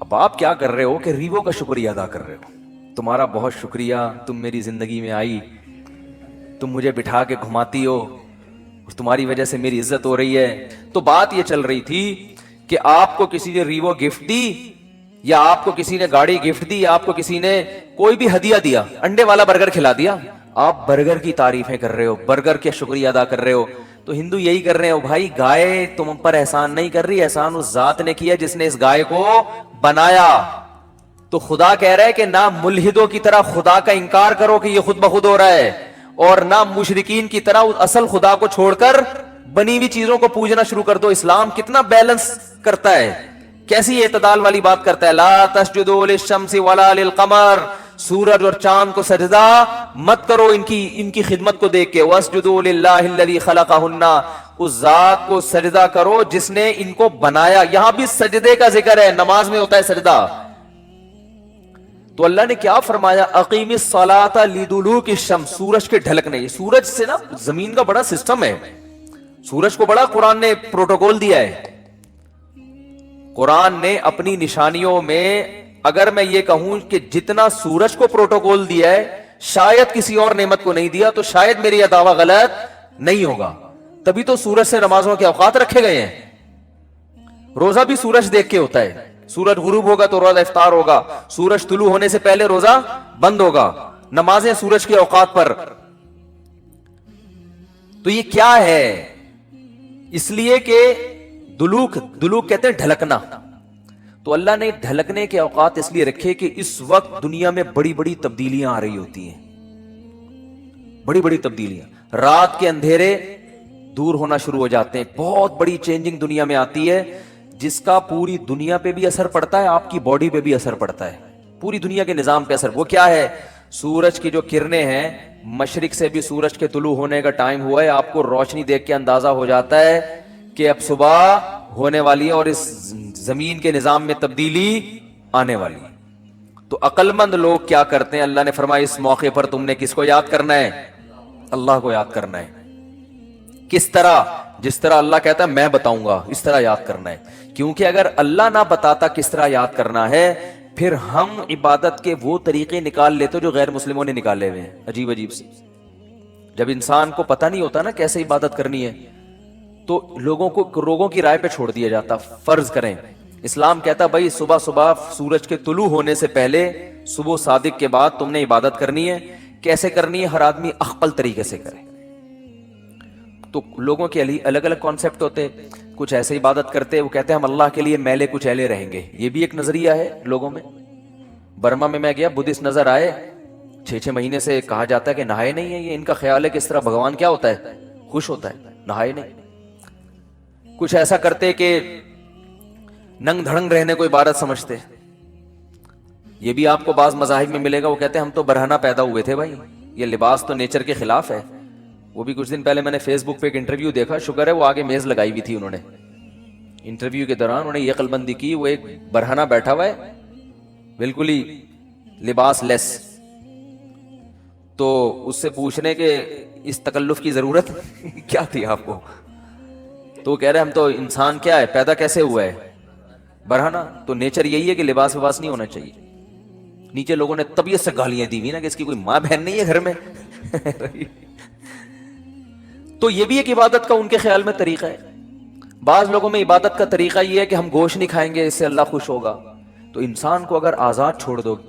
اب آپ کیا کر رہے ہو کہ ریوو کا شکریہ ادا کر رہے ہو, تمہارا بہت شکریہ, تم میری زندگی میں آئی, تم مجھے بٹھا کے گھماتی ہو, تمہاری وجہ سے میری عزت ہو رہی ہے. تو بات یہ چل رہی تھی کہ آپ کو کسی نے ریوو گفٹ دی, یا آپ کو کسی نے گاڑی گفٹ دی, یا آپ کو کسی نے کوئی بھی ہدیہ دیا, انڈے والا برگر کھلا دیا, آپ برگر کی تعریفیں کر رہے ہو, برگر کے شکریہ ادا کر رہے ہو. تو ہندو یہی کر رہے ہو بھائی, گائے تم پر احسان نہیں کر رہی, احسان اس ذات نے کیا جس نے اس گائے کو بنایا. تو خدا کہہ رہا ہے کہ نہ ملحدوں کی طرح خدا کا انکار کرو کہ یہ خود بخود ہو رہا ہے, اور نہ مشرکین کی طرح اصل خدا کو چھوڑ کر بنی ہوئی چیزوں کو پوجنا شروع کر دو. اسلام کتنا بیلنس کرتا ہے, کیسی اعتدال والی بات کرتا ہے. لا تسجدوا للشمس ولا للقمر, سورج اور چاند کو سجدہ مت کرو ان کی خدمت کو دیکھ کے. واسجدوا للہ الذی خلقہن, اس ذات کو سجدہ کرو جس نے ان کو بنایا. یہاں بھی سجدے کا ذکر ہے, نماز میں ہوتا ہے سجدہ. تو اللہ نے کیا فرمایا, اقیم الصلاۃ لدلوک الشمس, سورج کے ڈھلکنے. یہ سورج سے نا زمین کا بڑا سسٹم ہے, سورج کو بڑا قرآن نے پروٹوکول دیا ہے. قرآن نے اپنی نشانیوں میں اگر میں یہ کہوں کہ جتنا سورج کو پروٹوکول دیا ہے شاید کسی اور نعمت کو نہیں دیا, تو شاید میری یہ دعویٰ غلط نہیں ہوگا. تبھی تو سورج سے نمازوں کے اوقات رکھے گئے ہیں. روزہ بھی سورج دیکھ کے ہوتا ہے, سورج غروب ہوگا تو روزہ افطار ہوگا, سورج طلوع ہونے سے پہلے روزہ بند ہوگا. نمازیں سورج کے اوقات پر. تو یہ کیا ہے, اس لیے کہ دلوک کہتے ہیں ڈھلکنا. تو اللہ نے ڈھلکنے کے اوقات اس لیے رکھے کہ اس وقت دنیا میں بڑی بڑی تبدیلیاں آ رہی ہوتی ہیں, بڑی بڑی تبدیلیاں. رات کے اندھیرے دور ہونا شروع ہو جاتے ہیں, بہت بڑی چینجنگ دنیا میں آتی ہے جس کا پوری دنیا پہ بھی اثر پڑتا ہے, آپ کی باڈی پہ بھی اثر پڑتا ہے, پوری دنیا کے نظام پہ اثر. وہ کیا ہے, سورج کی جو کرنیں ہیں, مشرق سے بھی سورج کے طلوع ہونے کا ٹائم ہوا ہے, آپ کو روشنی دیکھ کے اندازہ ہو جاتا ہے کہ اب صبح ہونے والی ہے اور اس زمین کے نظام میں تبدیلی آنے والی ہے. تو عقل مند لوگ کیا کرتے ہیں, اللہ نے فرمایا اس موقع پر تم نے کس کو یاد کرنا ہے, اللہ کو یاد کرنا ہے. کس طرح, جس طرح اللہ کہتا ہے میں بتاؤں گا اس طرح یاد کرنا ہے. کیونکہ اگر اللہ نہ بتاتا کس طرح یاد کرنا ہے, پھر ہم عبادت کے وہ طریقے نکال لیتے جو غیر مسلموں نے نکالے ہوئے ہیں, عجیب عجیب سے. جب انسان کو پتہ نہیں ہوتا نا کیسے عبادت کرنی ہے, تو لوگوں کی رائے پہ چھوڑ دیا جاتا. فرض کریں اسلام کہتا بھائی صبح صبح سورج کے طلوع ہونے سے پہلے, صبح صادق کے بعد تم نے عبادت کرنی ہے. کیسے کرنی ہے, ہر آدمی اخپل طریقے سے کرے. تو لوگوں کے الگ الگ کانسیپٹ ہوتے, کچھ ایسے عبادت کرتے, وہ کہتے ہیں ہم اللہ کے لیے میلے کچیلے رہیں گے. یہ بھی ایک نظریہ ہے لوگوں میں. برما میں گیا, بدھسٹ نظر آئے, 6 مہینے سے کہا جاتا ہے کہ نہائے نہیں ہے. یہ ان کا خیال ہے کہ اس طرح بھگوان کیا ہوتا ہے, خوش ہوتا ہے, نہائے نہیں. کچھ ایسا کرتے کہ ننگ دھڑنگ رہنے کو عبادت سمجھتے. یہ بھی آپ کو بعض مذاہب میں ملے گا, وہ کہتے ہیں ہم تو برہنہ پیدا ہوئے تھے بھائی, یہ لباس تو نیچر کے خلاف ہے. وہ بھی کچھ دن پہلے میں نے فیس بک پہ ایک انٹرویو دیکھا, شکر ہے وہ آگے میز لگائی ہوئی تھی, انہوں نے انٹرویو کے دوران انہوں نے یہ عقلمندی کی, وہ ایک برہنہ بیٹھا ہوا ہے بالکل ہی لباس لیس. تو اس سے پوچھنے کے اس تکلف کی ضرورت کیا تھی آپ کو, تو وہ کہہ رہے ہم تو انسان کیا ہے, پیدا کیسے ہوا ہے, برہنہ. تو نیچر یہی ہے کہ لباس وباس نہیں ہونا چاہیے. نیچے لوگوں نے طبیعت سے گالیاں دی ہوئی نا کہ اس کی کوئی ماں بہن نہیں ہے گھر میں. تو یہ بھی ایک عبادت کا ان کے خیال میں طریقہ ہے. بعض لوگوں میں عبادت کا طریقہ یہ ہے کہ ہم گوشت نہیں کھائیں گے, اس سے اللہ خوش ہوگا. تو انسان کو اگر آزاد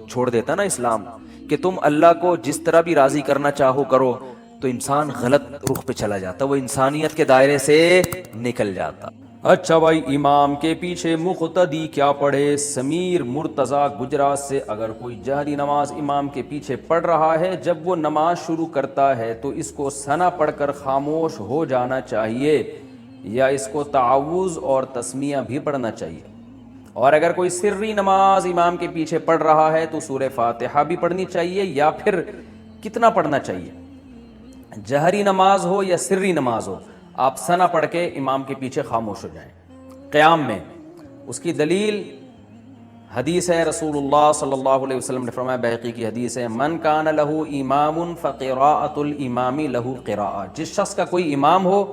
چھوڑ دیتا نا اسلام کہ تم اللہ کو جس طرح بھی راضی کرنا چاہو کرو, تو انسان غلط رخ پہ چلا جاتا, وہ انسانیت کے دائرے سے نکل جاتا. اچھا بھائی, امام کے پیچھے مقتدی کیا پڑھے؟ سمیر مرتضی گجرات سے. اگر کوئی جہری نماز امام کے پیچھے پڑھ رہا ہے, جب وہ نماز شروع کرتا ہے تو اس کو ثنا پڑھ کر خاموش ہو جانا چاہیے, یا اس کو تعوذ اور تسمیہ بھی پڑھنا چاہیے؟ اور اگر کوئی سری نماز امام کے پیچھے پڑھ رہا ہے تو سورہ فاتحہ بھی پڑھنی چاہیے, یا پھر کتنا پڑھنا چاہیے؟ جہری نماز ہو یا سری نماز ہو, آپ ثنا پڑھ کے امام کے پیچھے خاموش ہو جائیں قیام میں. اس کی دلیل حدیث ہے رسول اللہ صلی اللہ علیہ وسلم نے فرمایا، بحقی کی حدیث ہے، من کان لہ امام فقراءۃ الامام لہ قراءۃ، جس شخص کا کوئی امام ہو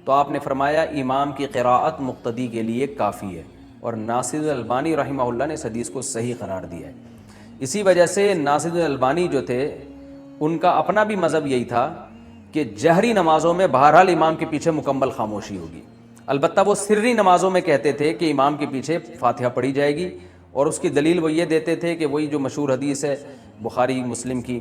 تو آپ نے فرمایا امام کی قراءت مقتدی کے لیے کافی ہے، اور ناصر البانی رحمہ اللہ نے اس حدیث کو صحیح قرار دیا ہے۔ اسی وجہ سے ناصر البانی جو تھے ان کا اپنا بھی مذہب یہی تھا کہ جہری نمازوں میں بہرحال امام کے پیچھے مکمل خاموشی ہوگی، البتہ وہ سری نمازوں میں کہتے تھے کہ امام کے پیچھے فاتحہ پڑھی جائے گی، اور اس کی دلیل وہ یہ دیتے تھے کہ وہی جو مشہور حدیث ہے بخاری مسلم کی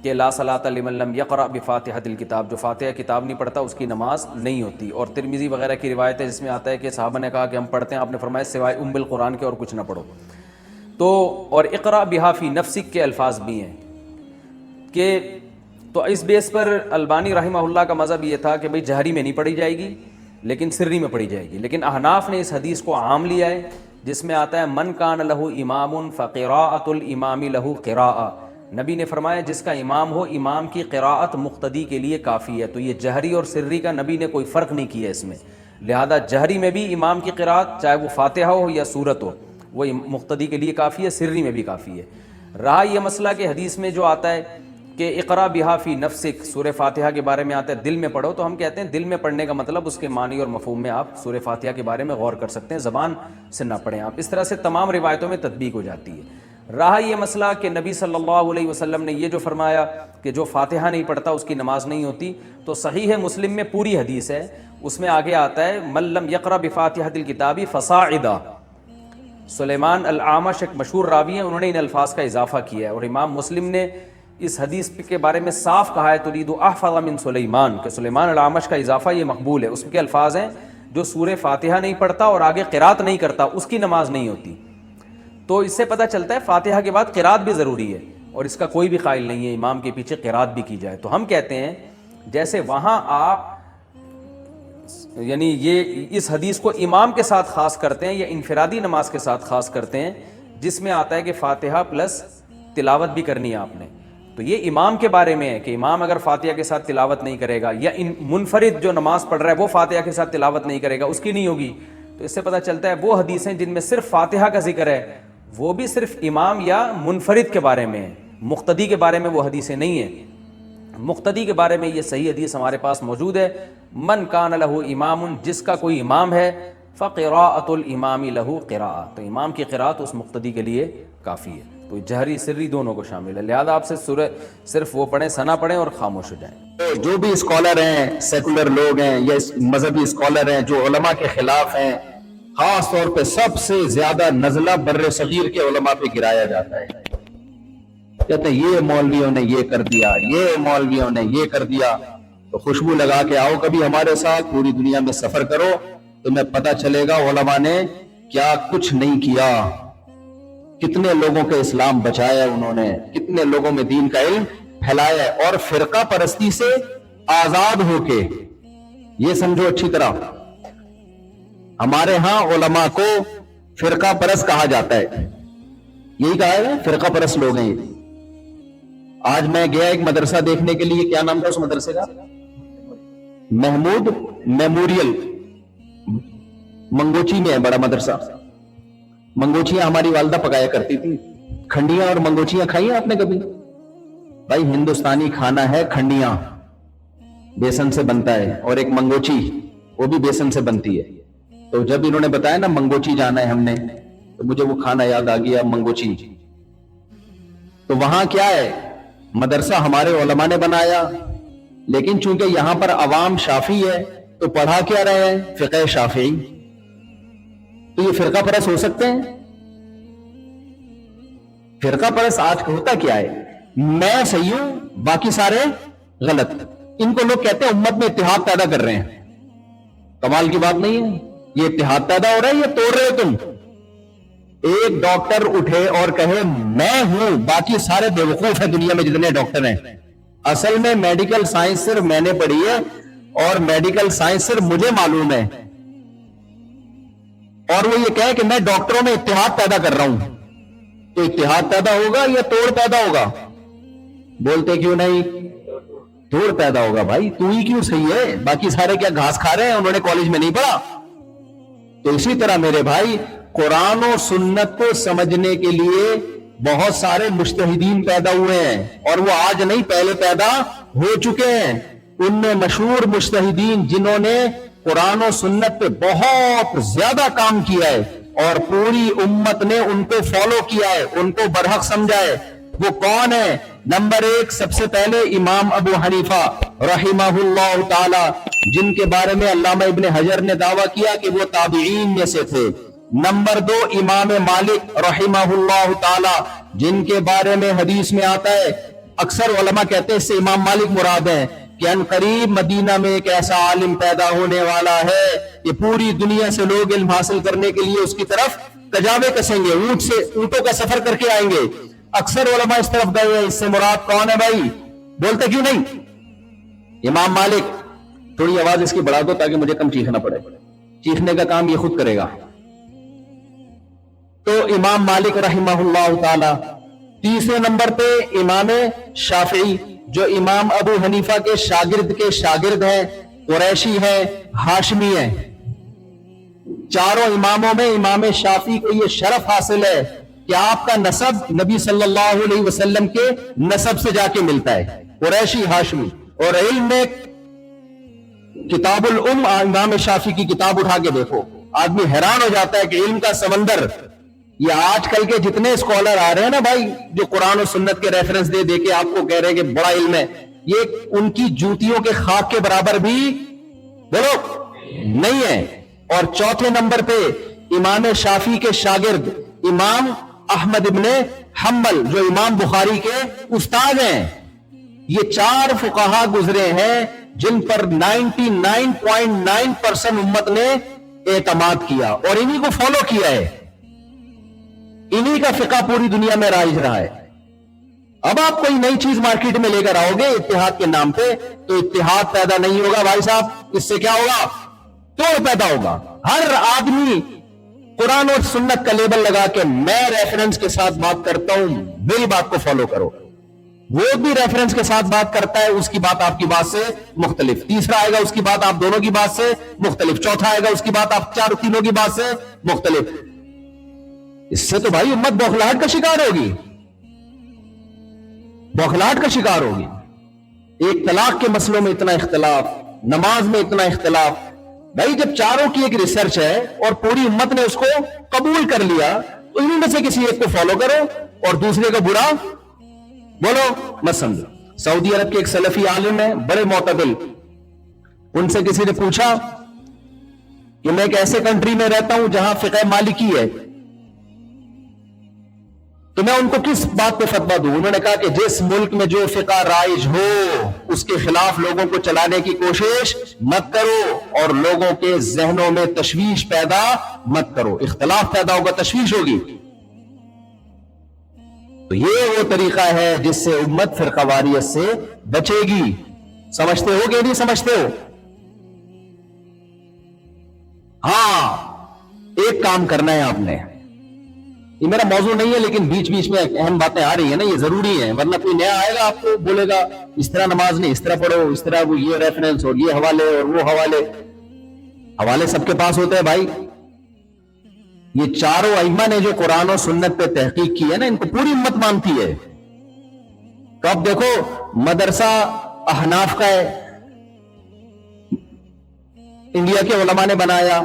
کہ لا صلاۃ لمن لم یقرأ بفاتحۃ الکتاب، جو فاتحہ کتاب نہیں پڑھتا اس کی نماز نہیں ہوتی، اور ترمذی وغیرہ کی روایت ہے جس میں آتا ہے کہ صحابہ نے کہا کہ ہم پڑھتے ہیں، آپ نے فرمایا سوائے ام القرآن کے اور کچھ نہ پڑھو۔ تو اور اقرأ بہا فی نفسک کے الفاظ بھی ہیں کہ تو اس بیس پر البانی رحمہ اللہ کا مذہب یہ تھا کہ بھئی جہری میں نہیں پڑھی جائے گی لیکن سری میں پڑھی جائے گی، لیکن احناف نے اس حدیث کو عام لیا ہے جس میں آتا ہے من کان لہ امام فقراءۃ الامام لہ قراءۃ، نبی نے فرمایا جس کا امام ہو امام کی قراءت مقتدی کے لیے کافی ہے، تو یہ جہری اور سری کا نبی نے کوئی فرق نہیں کیا اس میں، لہذا جہری میں بھی امام کی قراءت چاہے وہ فاتحہ ہو یا سورت ہو وہ مقتدی کے لیے کافی ہے، سری میں بھی کافی ہے۔ رہا یہ مسئلہ کہ حدیث میں جو آتا ہے کہ اقرا بہا فی نفسک، سورہ فاتحہ کے بارے میں آتا ہے دل میں پڑھو، تو ہم کہتے ہیں دل میں پڑھنے کا مطلب اس کے معنی اور مفہوم میں آپ سورہ فاتحہ کے بارے میں غور کر سکتے ہیں، زبان سے نہ پڑھیں آپ، اس طرح سے تمام روایتوں میں تطبیق ہو جاتی ہے۔ رہا یہ مسئلہ کہ نبی صلی اللہ علیہ وسلم نے یہ جو فرمایا کہ جو فاتحہ نہیں پڑھتا اس کی نماز نہیں ہوتی، تو صحیح مسلم میں پوری حدیث ہے، اس میں آگے آتا ہے من لم یقرأ بفاتحۃ الکتاب فصاعدا، سلیمان الاعمش ایک مشہور راوی ہیں، انہوں نے ان الفاظ کا اضافہ کیا ہے، اور امام مسلم نے اس حدیث کے بارے میں صاف کہا ہے ترید احفظ من سلیمان، کہ سلیمان الاعمش کا اضافہ یہ مقبول ہے، اس کے الفاظ ہیں جو سورہ فاتحہ نہیں پڑھتا اور آگے قرات نہیں کرتا اس کی نماز نہیں ہوتی۔ تو اس سے پتہ چلتا ہے فاتحہ کے بعد قرات بھی ضروری ہے، اور اس کا کوئی بھی قائل نہیں ہے امام کے پیچھے قرات بھی کی جائے۔ تو ہم کہتے ہیں جیسے وہاں آپ یعنی یہ اس حدیث کو امام کے ساتھ خاص کرتے ہیں یا انفرادی نماز کے ساتھ خاص کرتے ہیں جس میں آتا ہے کہ فاتحہ پلس تلاوت بھی کرنی ہے آپ نے، تو یہ امام کے بارے میں ہے کہ امام اگر فاتحہ کے ساتھ تلاوت نہیں کرے گا یا منفرد جو نماز پڑھ رہا ہے وہ فاتحہ کے ساتھ تلاوت نہیں کرے گا اس کی نہیں ہوگی، تو اس سے پتہ چلتا ہے وہ حدیثیں جن میں صرف فاتحہ کا ذکر ہے وہ بھی صرف امام یا منفرد کے بارے میں ہے، مقتدی کے بارے میں وہ حدیثیں نہیں ہیں۔ مقتدی کے بارے میں یہ صحیح حدیث ہمارے پاس موجود ہے، من کان لہ امام، جس کا کوئی امام ہے فقراءۃ الامام لہ قراءۃ، تو امام کی قراءت اس مقتدی کے لیے کافی ہے، تو جہری سری دونوں کو شامل ہے، لہذا آپ سے سورہ صرف وہ پڑھیں، ثنا پڑھیں اور خاموش ہو جائیں۔ جو بھی اسکالر ہیں، سیکولر لوگ ہیں یا مذہبی اسکالر ہیں جو علماء کے خلاف ہیں، خاص طور پہ سب سے زیادہ نزلہ بر صغیر کے علماء پہ گرایا جاتا ہے، کہتے ہیں یہ مولویوں نے یہ کر دیا، یہ مولویوں نے یہ کر دیا۔ تو خوشبو لگا کے آؤ کبھی ہمارے ساتھ، پوری دنیا میں سفر کرو، تمہیں پتہ چلے گا علماء نے کیا کچھ نہیں کیا، کتنے لوگوں کے اسلام بچایا انہوں نے، کتنے لوگوں میں دین کا علم پھیلایا، اور فرقہ پرستی سے آزاد ہو کے، یہ سمجھو اچھی طرح، ہمارے ہاں علماء کو فرقہ پرست کہا جاتا ہے، یہی کہا ہے فرقہ پرست لوگ ہیں یہ۔ آج میں گیا ایک مدرسہ دیکھنے کے لیے، کیا نام تھا اس مدرسے کا؟ محمود میموریل، منگوچی میں ہے، بڑا مدرسہ۔ منگوچیاں ہماری والدہ پکایا کرتی تھی، کھنڈیاں اور منگوچیاں کھائی ہیں آپ نے کبھی؟ بھائی ہندوستانی کھانا ہے کھنڈیاں، بیسن سے بنتا ہے، اور ایک منگوچی وہ بھی بیسن سے بنتی ہے۔ تو جب انہوں نے بتایا نا منگوچی جانا ہے ہم نے، تو مجھے وہ کھانا یاد آ گیا، منگوچی۔ تو وہاں کیا ہے، مدرسہ ہمارے علماء نے بنایا، لیکن چونکہ یہاں پر عوام شافعی ہے تو پڑھا کیا رہے ہیں؟ فقہ شافعی۔ تو یہ فرقہ پرست ہو سکتے ہیں؟ فرقہ پرست آج ہوتا کیا ہے، میں صحیح ہوں باقی سارے غلط، ان کو لوگ کہتے ہیں امت میں اتحاد پیدا کر رہے ہیں۔ کمال کی بات نہیں ہے؟ یہ اتحاد پیدا ہو رہا ہے، یہ توڑ رہے ہو تم۔ ایک ڈاکٹر اٹھے اور کہے میں ہوں باقی سارے بیوقوف ہیں دنیا میں جتنے ڈاکٹر ہیں، اصل میں میڈیکل سائنس صرف میں نے پڑھی ہے اور میڈیکل سائنس صرف مجھے معلوم ہے، اور وہ یہ کہے کہ میں ڈاکٹروں میں اتحاد پیدا کر رہا ہوں، تو اتحاد پیدا ہوگا یا توڑ پیدا ہوگا؟ بولتے کیوں نہیں؟ توڑ پیدا ہوگا بھائی، تو ہی کیوں صحیح ہے، باقی سارے کیا گھاس کھا رہے ہیں، انہوں نے کالج میں نہیں پڑھا؟ تو اسی طرح میرے بھائی قرآن و سنت کو سمجھنے کے لیے بہت سارے مجتہدین پیدا ہوئے ہیں اور وہ آج نہیں پہلے پیدا ہو چکے ہیں. ان میں مشہور مجتہدین جنہوں نے قرآن و سنت پہ بہت زیادہ کام کیا ہے اور پوری امت نے ان کو فالو کیا ہے, ان کو برحق سمجھا ہے, وہ کون ہے؟ نمبر 1 سب سے پہلے امام ابو حنیفہ رحمہ اللہ تعالی, جن کے بارے میں علامہ ابن حجر نے دعویٰ کیا کہ وہ تابعین میں سے تھے. نمبر 2 امام مالک رحمہ اللہ تعالی, جن کے بارے میں حدیث میں آتا ہے, اکثر علماء کہتے ہیں اس سے امام مالک مراد ہیں, کہ ان قریب مدینہ میں ایک ایسا عالم پیدا ہونے والا ہے کہ پوری دنیا سے لوگ علم حاصل کرنے کے لیے اس کی طرف کجاوے کسیں گے, اونٹوں کا سفر کر کے آئیں گے. اکثر علماء اس طرف گئے ہیں, اس سے مراد کون ہے بھائی؟ بولتے کیوں نہیں؟ امام مالک. تھوڑی آواز اس کی بڑھا دو تاکہ مجھے کم چیخنا پڑے, چیخنے کا کام یہ خود کرے گا. تو امام مالک رحمہ اللہ تعالی. تیسرے نمبر پہ امام شافعی, جو امام ابو حنیفہ کے شاگرد ہیں, قریشی ہیں, ہاشمی ہیں. چاروں اماموں میں امام شافعی کو یہ شرف حاصل ہے کہ آپ کا نسب نبی صلی اللہ علیہ وسلم کے نسب سے جا کے ملتا ہے, قریشی ہاشمی. اور علم میں کتاب الام, امام شافعی کی کتاب اٹھا کے دیکھو, آدمی حیران ہو جاتا ہے کہ علم کا سمندر. یہ آج کل کے جتنے اسکالر آ رہے ہیں نا بھائی, جو قرآن و سنت کے ریفرنس دے کے آپ کو کہہ رہے ہیں کہ بڑا علم ہے, یہ ان کی جوتیوں کے خاک کے برابر بھی بولو نہیں ہے. اور چوتھے نمبر پہ امام شافعی کے شاگرد امام احمد ابن حنبل, جو امام بخاری کے استاد ہیں. یہ 4 فقہا گزرے ہیں جن پر 99.9% امت نے اعتماد کیا اور انہی کو فالو کیا ہے. انہی کا فقہ پوری دنیا میں رائج رہا ہے. اب آپ کوئی نئی چیز مارکیٹ میں لے کر آؤ گے اتحاد کے نام پہ, تو اتحاد پیدا نہیں ہوگا بھائی صاحب. اس سے کیا ہوگا؟ توڑ پیدا ہوگا. ہر آدمی قرآن اور سنت کا لیبل لگا کے میں ریفرنس کے ساتھ بات کرتا ہوں, میری بات کو فالو کرو. وہ بھی ریفرنس کے ساتھ بات کرتا ہے, اس کی بات آپ کی بات سے مختلف. تیسرا آئے گا اس کی بات آپ دونوں کی بات سے مختلف. چوتھا آئے گا اس کی بات آپ تینوں کی بات سے مختلف. اس سے تو بھائی امت بوکھلاہٹ کا شکار ہوگی, بوکھلاہٹ کا شکار ہوگی. ایک طلاق کے مسئلوں میں اتنا اختلاف, نماز میں اتنا اختلاف. بھائی جب چاروں کی ایک ریسرچ ہے اور پوری امت نے اس کو قبول کر لیا, تو انہی میں سے کسی ایک کو فالو کرو اور دوسرے کا برا بولو مت سمجھو. سعودی عرب کے ایک سلفی عالم ہیں, بڑے معتدل. ان سے کسی نے پوچھا کہ میں ایک ایسے کنٹری میں رہتا ہوں جہاں فقہ مالکی ہے, تو میں ان کو کس بات پہ فتویٰ دوں؟ انہوں نے کہا کہ جس ملک میں جو فقہ رائج ہو اس کے خلاف لوگوں کو چلانے کی کوشش مت کرو اور لوگوں کے ذہنوں میں تشویش پیدا مت کرو. اختلاف پیدا ہوگا, تشویش ہوگی. تو یہ وہ طریقہ ہے جس سے امت فرقہ واریت سے بچے گی. سمجھتے ہو کہ نہیں سمجھتے ہو؟ ہاں, ایک کام کرنا ہے آپ نے. یہ میرا موضوع نہیں ہے لیکن بیچ بیچ میں اہم باتیں آ رہی ہیں نا, یہ ضروری ہیں, ورنہ کوئی نیا آئے گا آپ کو بولے گا اس طرح نماز نہیں, اس طرح پڑھو, اس طرح وہ یہ ریفرنس اور یہ حوالے اور وہ حوالے سب کے پاس ہوتے ہیں بھائی. یہ چاروں ائمہ نے جو قرآن و سنت پہ تحقیق کی ہے نا, ان کو پوری امت مانتی ہے. تو اب دیکھو مدرسہ احناف کا ہے, انڈیا کے علماء نے بنایا,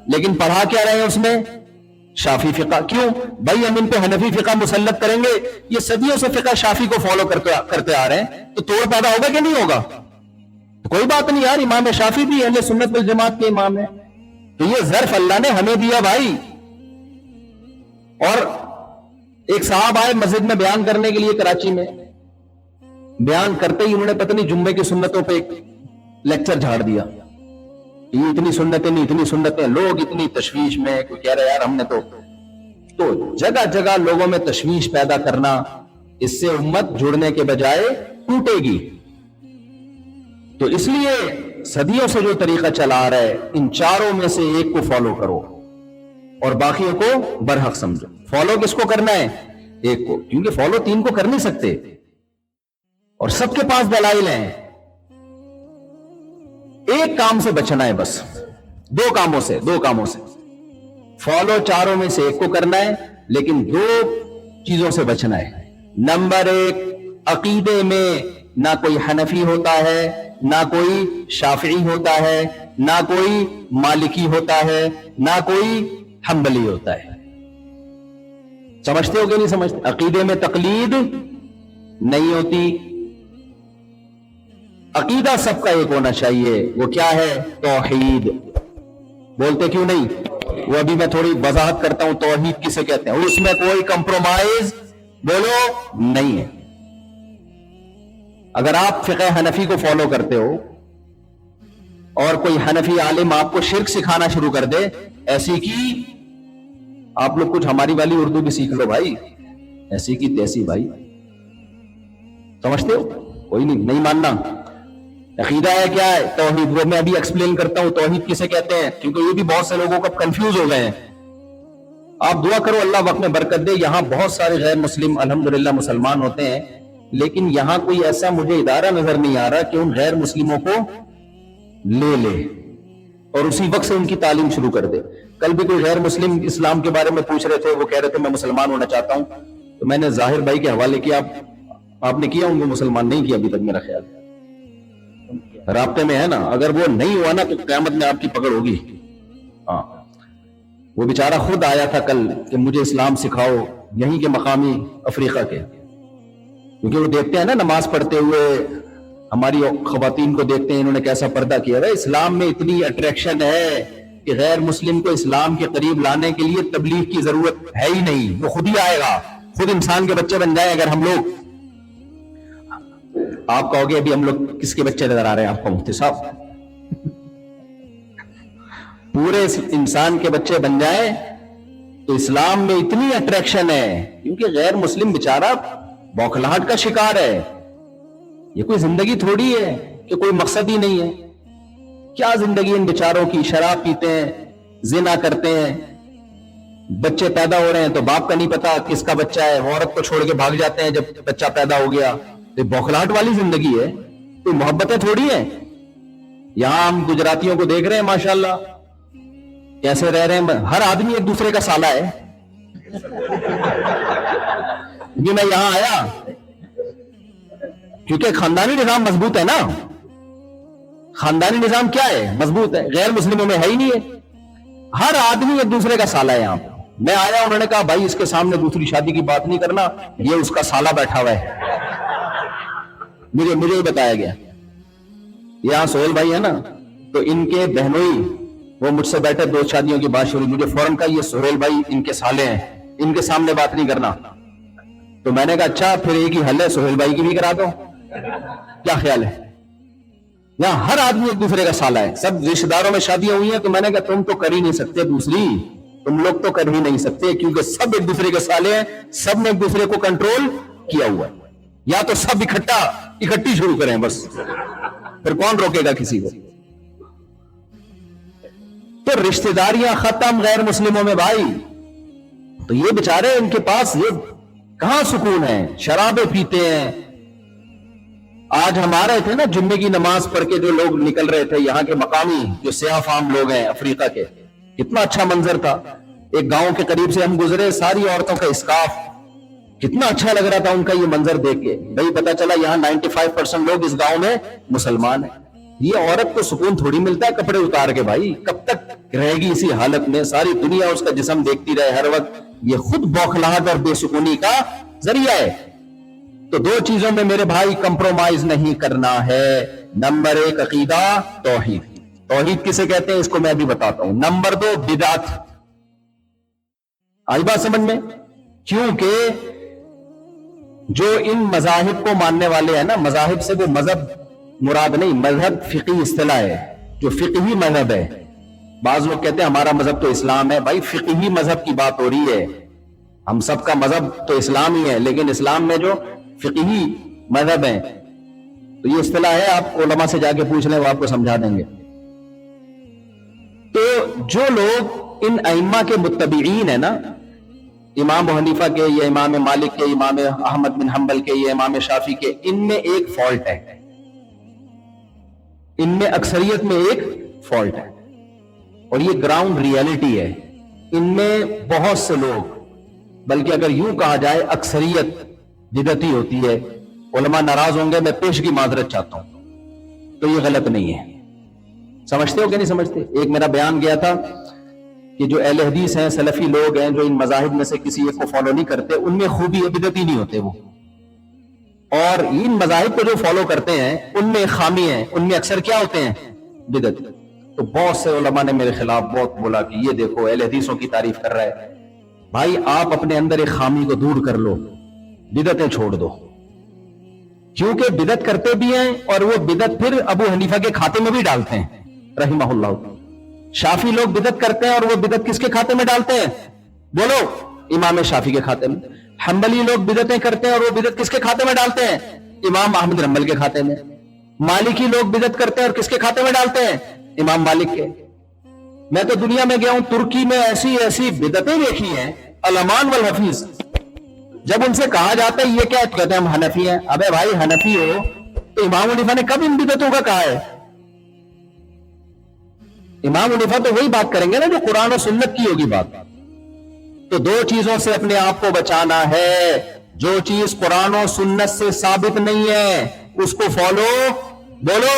لیکن پڑھا کیا رہے ہیں اس میں؟ شافی فقہ. کیوں بھائی؟ ہم ان پہ حنفی فقہ مسلط کریں گے. یہ صدیوں سے فقہ شافی کو فالو کرتے آ رہے ہیں, تو توڑ پیدا ہوگا کہ نہیں ہوگا؟ تو کوئی بات نہیں یار, امام شافی بھی اہل سنت والجماعت کے امام ہیں. تو یہ ظرف اللہ نے ہمیں دیا بھائی. اور ایک صاحب آئے مسجد میں بیان کرنے کے لیے کراچی میں, بیان کرتے ہی انہوں نے پتہ نہیں جمعے کی سنتوں پہ ایک لیکچر جھاڑ دیا. یہ اتنی سنتیں نہیں, اتنی سنتیں, لوگ اتنی تشویش میں. کوئی کہہ رہا ہے یار ہم نے تو جگہ جگہ لوگوں میں تشویش پیدا کرنا, اس سے امت جڑنے کے بجائے ٹوٹے گی. تو اس لیے صدیوں سے جو طریقہ چلا آ رہا ہے, ان چاروں میں سے ایک کو فالو کرو اور باقیوں کو برحق سمجھو. فالو کس کو کرنا ہے؟ ایک کو, کیونکہ فالو 3 کو کر نہیں سکتے اور سب کے پاس دلائل ہیں. ایک کام سے بچنا ہے بس, دو کاموں سے. فالو چاروں میں سے ایک کو کرنا ہے، لیکن دو چیزوں سے بچنا ہے۔ نمبر ایک، عقیدے میں نہ کوئی حنفی ہوتا ہے، نہ کوئی شافعی ہوتا ہے، نہ کوئی مالکی ہوتا ہے، نہ کوئی حنبلی ہوتا ہے۔ سمجھتے ہو کہ نہیں سمجھتے؟ عقیدے میں تقلید نہیں ہوتی۔ عقیدہ سب کا ایک ہونا چاہیے، وہ کیا ہے؟ توحید۔ بولتے کیوں نہیں؟ وہ ابھی میں تھوڑی وضاحت کرتا ہوں توحید کسے کہتے ہیں، اس میں کوئی کمپرومائز بولو نہیں ہے۔ اگر آپ فقہ حنفی کو فالو کرتے ہو اور کوئی حنفی عالم آپ کو شرک سکھانا شروع کر دے، ایسی کی آپ لوگ کچھ ہماری والی اردو بھی سیکھ لو بھائی، ایسی کی تیسی بھائی، سمجھتے ہو؟ کوئی نہیں ماننا۔ عقیدہ ہے کیا ہے؟ توحید۔ وہ میں ابھی ایکسپلین کرتا ہوں توحید کسے کہتے ہیں، کیونکہ یہ بھی بہت سے لوگوں کو کنفیوز ہو گئے ہیں۔ آپ دعا کرو اللہ وقت میں برکت دے، یہاں بہت سارے غیر مسلم الحمدللہ مسلمان ہوتے ہیں، لیکن یہاں کوئی ایسا مجھے ادارہ نظر نہیں آ رہا کہ ان غیر مسلموں کو لے لے اور اسی وقت سے ان کی تعلیم شروع کر دے۔ کل بھی کوئی غیر مسلم اسلام کے بارے میں پوچھ رہے تھے، وہ کہہ رہے تھے میں مسلمان ہونا چاہتا ہوں، تو میں نے ظاہر بھائی کے حوالے کیا، آپ نے کیا؟ ان کو مسلمان نہیں کیا ابھی تک، میرا خیال رابطے میں ہے نا، اگر وہ نہیں ہوا نا تو قیامت میں آپ کی پکڑ ہوگی۔ ہاں، وہ بیچارہ خود آیا تھا کل کہ مجھے اسلام سکھاؤ، یہیں کے مقامی افریقہ کے، کیونکہ وہ دیکھتے ہیں نا نماز پڑھتے ہوئے ہماری خواتین کو دیکھتے ہیں انہوں نے کیسا پردہ کیا ہے۔ اسلام میں اتنی اٹریکشن ہے کہ غیر مسلم کو اسلام کے قریب لانے کے لیے تبلیغ کی ضرورت ہے ہی نہیں، وہ خود ہی آئے گا، خود انسان کے بچے بن جائے۔ اگر ہم لوگ، آپ کہو گے ابھی ہم لوگ کس کے بچے نظر آ رہے ہیں آپ کو مفتی صاحب؟ پورے انسان کے بچے بن جائیں تو اسلام میں اتنی اٹریکشن ہے، کیونکہ غیر مسلم بیچارہ بوکھلاہٹ کا شکار ہے۔ یہ کوئی زندگی تھوڑی ہے کہ کوئی مقصد ہی نہیں ہے، کیا زندگی ان بیچاروں کی، شراب پیتے ہیں، زنا کرتے ہیں، بچے پیدا ہو رہے ہیں تو باپ کا نہیں پتا کس کا بچہ ہے، عورت کو چھوڑ کے بھاگ جاتے ہیں جب بچہ پیدا ہو گیا۔ یہ بوکھلاہٹ والی زندگی ہے، کوئی محبتیں تھوڑی ہیں۔ یہاں ہم گجراتیوں کو دیکھ رہے ہیں ماشاءاللہ کیسے رہ رہے ہیں، ہر آدمی ایک دوسرے کا سالہ ہے۔ کیونکہ میں یہاں آیا کیونکہ خاندانی نظام مضبوط ہے نا، خاندانی نظام کیا ہے؟ مضبوط ہے، غیر مسلموں میں ہے ہی نہیں ہے، ہر آدمی ایک دوسرے کا سالہ ہے۔ یہاں میں آیا، انہوں نے کہا بھائی اس کے سامنے دوسری شادی کی بات نہیں کرنا، یہ اس کا سالہ بیٹھا ہوا ہے، مجھے ہی بتایا گیا۔ یہاں سہیل بھائی ہے نا، تو ان کے بہنوئی وہ مجھ سے بیٹھے، دو شادیوں کی بات شروع، مجھے فوراً کہا یہ سہیل بھائی ان کے سالے ہیں، ان کے سامنے بات نہیں کرنا۔ تو میں نے کہا اچھا پھر ایک ہی حل ہے، سہیل بھائی کی بھی کرا دو، کیا خیال ہے؟ یہاں ہر آدمی ایک دوسرے کا سالہ ہے، سب رشتہ داروں میں شادیاں ہوئی ہیں۔ تو میں نے کہا تم تو کر ہی نہیں سکتے دوسری، تم لوگ تو کر ہی نہیں سکتے، کیونکہ سب ایک دوسرے کے سالے ہیں، سب نے ایک دوسرے کو کنٹرول کیا ہوا ہے۔ یا تو سب اکٹھی شروع کریں بس، پھر کون روکے گا کسی کو؟ تو رشتہ داریاں ختم غیر مسلموں میں بھائی۔ تو یہ بیچارے ان کے پاس یہ کہاں سکون ہے، شرابیں پیتے ہیں۔ آج ہمارے تھے نا جمعے کی نماز پڑھ کے جو لوگ نکل رہے تھے، یہاں کے مقامی جو سیاہ فام لوگ ہیں افریقہ کے، کتنا اچھا منظر تھا۔ ایک گاؤں کے قریب سے ہم گزرے، ساری عورتوں کا اسکارف، کتنا اچھا لگ رہا تھا ان کا یہ منظر دیکھ کے۔ بھائی پتا چلا یہاں 95% لوگ اس گاؤں میں مسلمان ہیں۔ یہ عورت کو سکون تھوڑی ملتا ہے کپڑے اتار کے، بھائی کب تک رہے گی اسی حالت میں، ساری دنیا اس کا جسم دیکھتی رہے ہر وقت، یہ خود بوکھلاہٹ اور بے سکونی کا ذریعہ ہے۔ تو دو چیزوں میں میرے بھائی کمپرومائز نہیں کرنا ہے۔ نمبر ایک عقیدہ، توحید۔ توحید کسے کہتے ہیں اس کو میں بھی بتاتا ہوں۔ نمبر دو بدعت۔ آئی بات سمجھ میں؟ کیونکہ جو ان مذاہب کو ماننے والے ہیں نا، مذاہب سے وہ مذہب مراد نہیں، مذہب فقہی اصطلاح ہے، جو فقہی مذہب ہے۔ بعض لوگ کہتے ہیں ہمارا مذہب تو اسلام ہے، بھائی فقہی مذہب کی بات ہو رہی ہے۔ ہم سب کا مذہب تو اسلام ہی ہے، لیکن اسلام میں جو فقہی مذہب ہیں تو یہ اصطلاح ہے، آپ علماء سے جا کے پوچھ لیں، وہ آپ کو سمجھا دیں گے۔ تو جو لوگ ان ائمہ کے متبعین ہیں نا، امام ابو حنیفہ کے، یا امام مالک کے، امام احمد بن حنبل کے، یا امام شافعی کے، ان میں ایک فالٹ ہے، ان میں اکثریت میں ایک فالٹ ہے، اور یہ گراؤنڈ ریئلٹی ہے۔ ان میں بہت سے لوگ، بلکہ اگر یوں کہا جائے اکثریت بدعتی ہوتی ہے. علماء ناراض ہوں گے، میں پیشگی معذرت چاہتا ہوں، تو یہ غلط نہیں ہے. سمجھتے ہو کہ نہیں سمجھتے؟ ایک میرا بیان گیا تھا کہ جو اہل حدیث ہیں، سلفی لوگ ہیں، جو ان مذاہب میں سے کسی ایک کو فالو نہیں کرتے، ان میں خوبی ہے بدعتی نہیں ہوتے وہ. اور ان مذاہب کو جو فالو کرتے ہیں ان میں خامی ہے، ان میں اکثر کیا ہوتے ہیں؟ بدعت. تو بہت سے علماء نے میرے خلاف بہت بولا کہ یہ دیکھو اہل حدیثوں کی تعریف کر رہا ہے. بھائی آپ اپنے اندر ایک خامی کو دور کر لو، بدعتیں چھوڑ دو. کیونکہ بدعت کرتے بھی ہیں اور وہ بدعت پھر ابو حنیفہ کے کھاتے میں بھی ڈالتے ہیں رحمہ اللہ. شافی لوگ بدعت کرتے ہیں اور وہ بدعت کس کے کھاتے میں ڈالتے ہیں؟ بولو، امام شافی کے کھاتے میں. حنبلی لوگ بدعتیں کرتے ہیں اور وہ بدعت کس کے کھاتے میں ڈالتے ہیں؟ امام احمد حنبل کے کھاتے میں. مالکی لوگ بدعت کرتے ہیں اور کس کے کھاتے میں ڈالتے ہیں؟ امام مالک کے. میں تو دنیا میں گیا ہوں، ترکی میں ایسی ایسی بدعتیں دیکھی ہیں، الامان والحفیظ. جب ان سے کہا جاتا ہے یہ کیا، کہتے ہیں ہم حنفی ہیں. ابے بھائی حنفی ہو تو امام حنیفہ نے کب ان بدعتوں کا کہا ہے؟ امام حنیفہ تو وہی بات کریں گے نا جو قرآن و سنت کی ہوگی بات. تو دو چیزوں سے اپنے آپ کو بچانا ہے. جو چیز قرآن و سنت سے ثابت نہیں ہے اس کو فالو بولو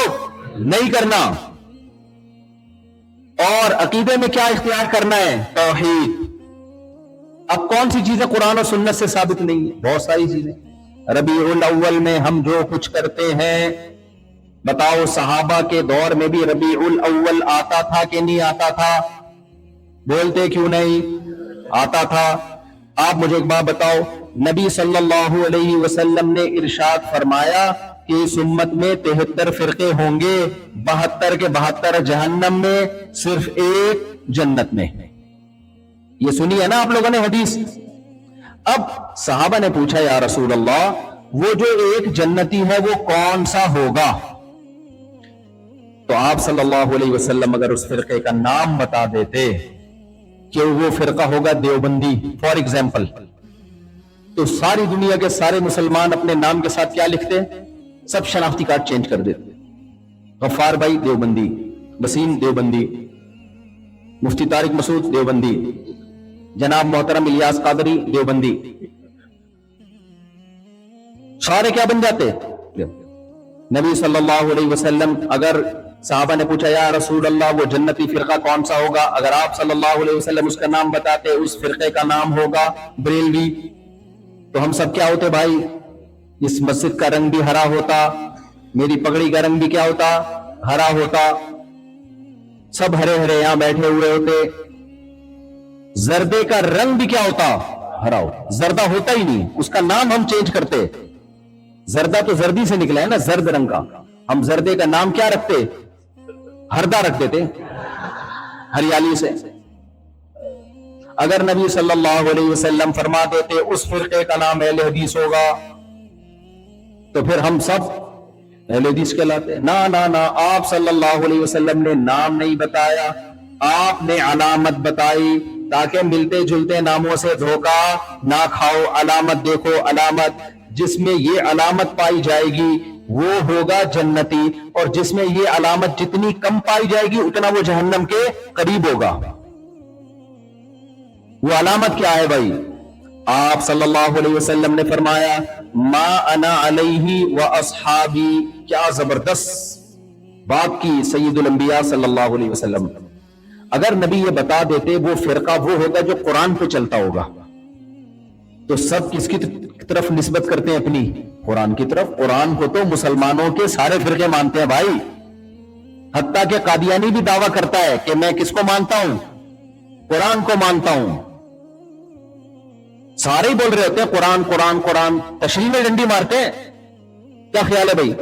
نہیں کرنا. اور عقیدے میں کیا اختیار کرنا ہے؟ توحید. اب کون سی چیزیں قرآن و سنت سے ثابت نہیں ہے؟ بہت ساری چیزیں. ربیع الاول میں ہم جو کچھ کرتے ہیں، بتاؤ صحابہ کے دور میں بھی ربیع الاول آتا تھا کہ نہیں آتا تھا؟ بولتے کیوں نہیں؟ آتا تھا. آپ مجھے ایک بات بتاؤ، نبی صلی اللہ علیہ وسلم نے ارشاد فرمایا کہ اس امت میں 73 فرقے ہوں گے، 72 کے 72 جہنم میں، صرف ایک جنت میں. یہ سنی ہے نا آپ لوگوں نے حدیث. اب صحابہ نے پوچھا یا رسول اللہ وہ جو ایک جنتی ہے وہ کون سا ہوگا؟ تو آپ صلی اللہ علیہ وسلم اگر اس فرقے کا نام بتا دیتے کہ وہ فرقہ ہوگا دیوبندی فار ایگزامپل، تو ساری دنیا کے سارے مسلمان اپنے نام کے ساتھ کیا لکھتے؟ سب شناختی کارڈ چینج کر دیتے. غفار بھائی دیوبندی، وسیم دیوبندی، مفتی طارق مسعود دیوبندی، جناب محترم الیاس قادری دیوبندی. سارے کیا بن جاتے؟ نبی صلی اللہ علیہ وسلم اگر صحابہ نے پوچھا یا رسول اللہ وہ جنتی فرقہ کون سا ہوگا، اگر آپ صلی اللہ علیہ وسلم اس کا نام بتاتے، اس فرقے کا نام ہوگا بریلوی، تو ہم سب کیا ہوتے بھائی؟ اس مسجد کا رنگ بھی ہرا ہوتا، میری پگڑی کا رنگ بھی کیا ہوتا؟ ہرا ہوتا. سب ہرے ہرے یہاں بیٹھے ہوئے ہوتے. زردے کا رنگ بھی کیا ہوتا؟ ہرا ہوتا. زردہ ہوتا ہی نہیں، اس کا نام ہم چینج کرتے. زردہ تو زردی سے نکلا ہے نا، زرد رنگ کا. ہم زردے کا نام کیا رکھتے؟ ہردا رکھ دیتے، ہریالی سے. اگر نبی صلی اللہ علیہ وسلم فرما دیتے اس فرقے کا نام اہل حدیث ہوگا تو پھر ہم سب اہل حدیث کہلاتے. نہ آپ صلی اللہ علیہ وسلم نے نام نہیں بتایا، آپ نے علامت بتائی تاکہ ملتے جلتے ناموں سے دھوکہ نہ کھاؤ. علامت دیکھو، علامت جس میں یہ علامت پائی جائے گی وہ ہوگا جنتی، اور جس میں یہ علامت جتنی کم پائی جائے گی اتنا وہ جہنم کے قریب ہوگا. وہ علامت کیا ہے بھائی؟ آپ صلی اللہ علیہ وسلم نے فرمایا ما انا علیہ و اصحابی. کیا زبردست بات کی سید الانبیاء صلی اللہ علیہ وسلم. اگر نبی یہ بتا دیتے وہ فرقہ وہ ہوگا جو قرآن پہ چلتا ہوگا، تو سب کس کی طرف نسبت کرتے ہیں؟ اپنی قرآن کی طرف. قرآن کو تو مسلمانوں کے سارے فرقے مانتے ہیں بھائی. حتیٰ کہ قادیانی بھی دعویٰ کرتا ہے کہ میں کس کو مانتا ہوں؟ قرآن کو مانتا ہوں. سارے ہی بول رہے ہوتے ہیں قرآن قرآن قرآن، تشریح میں ڈنڈی مارتے ہیں. کیا خیال ہے بھائی؟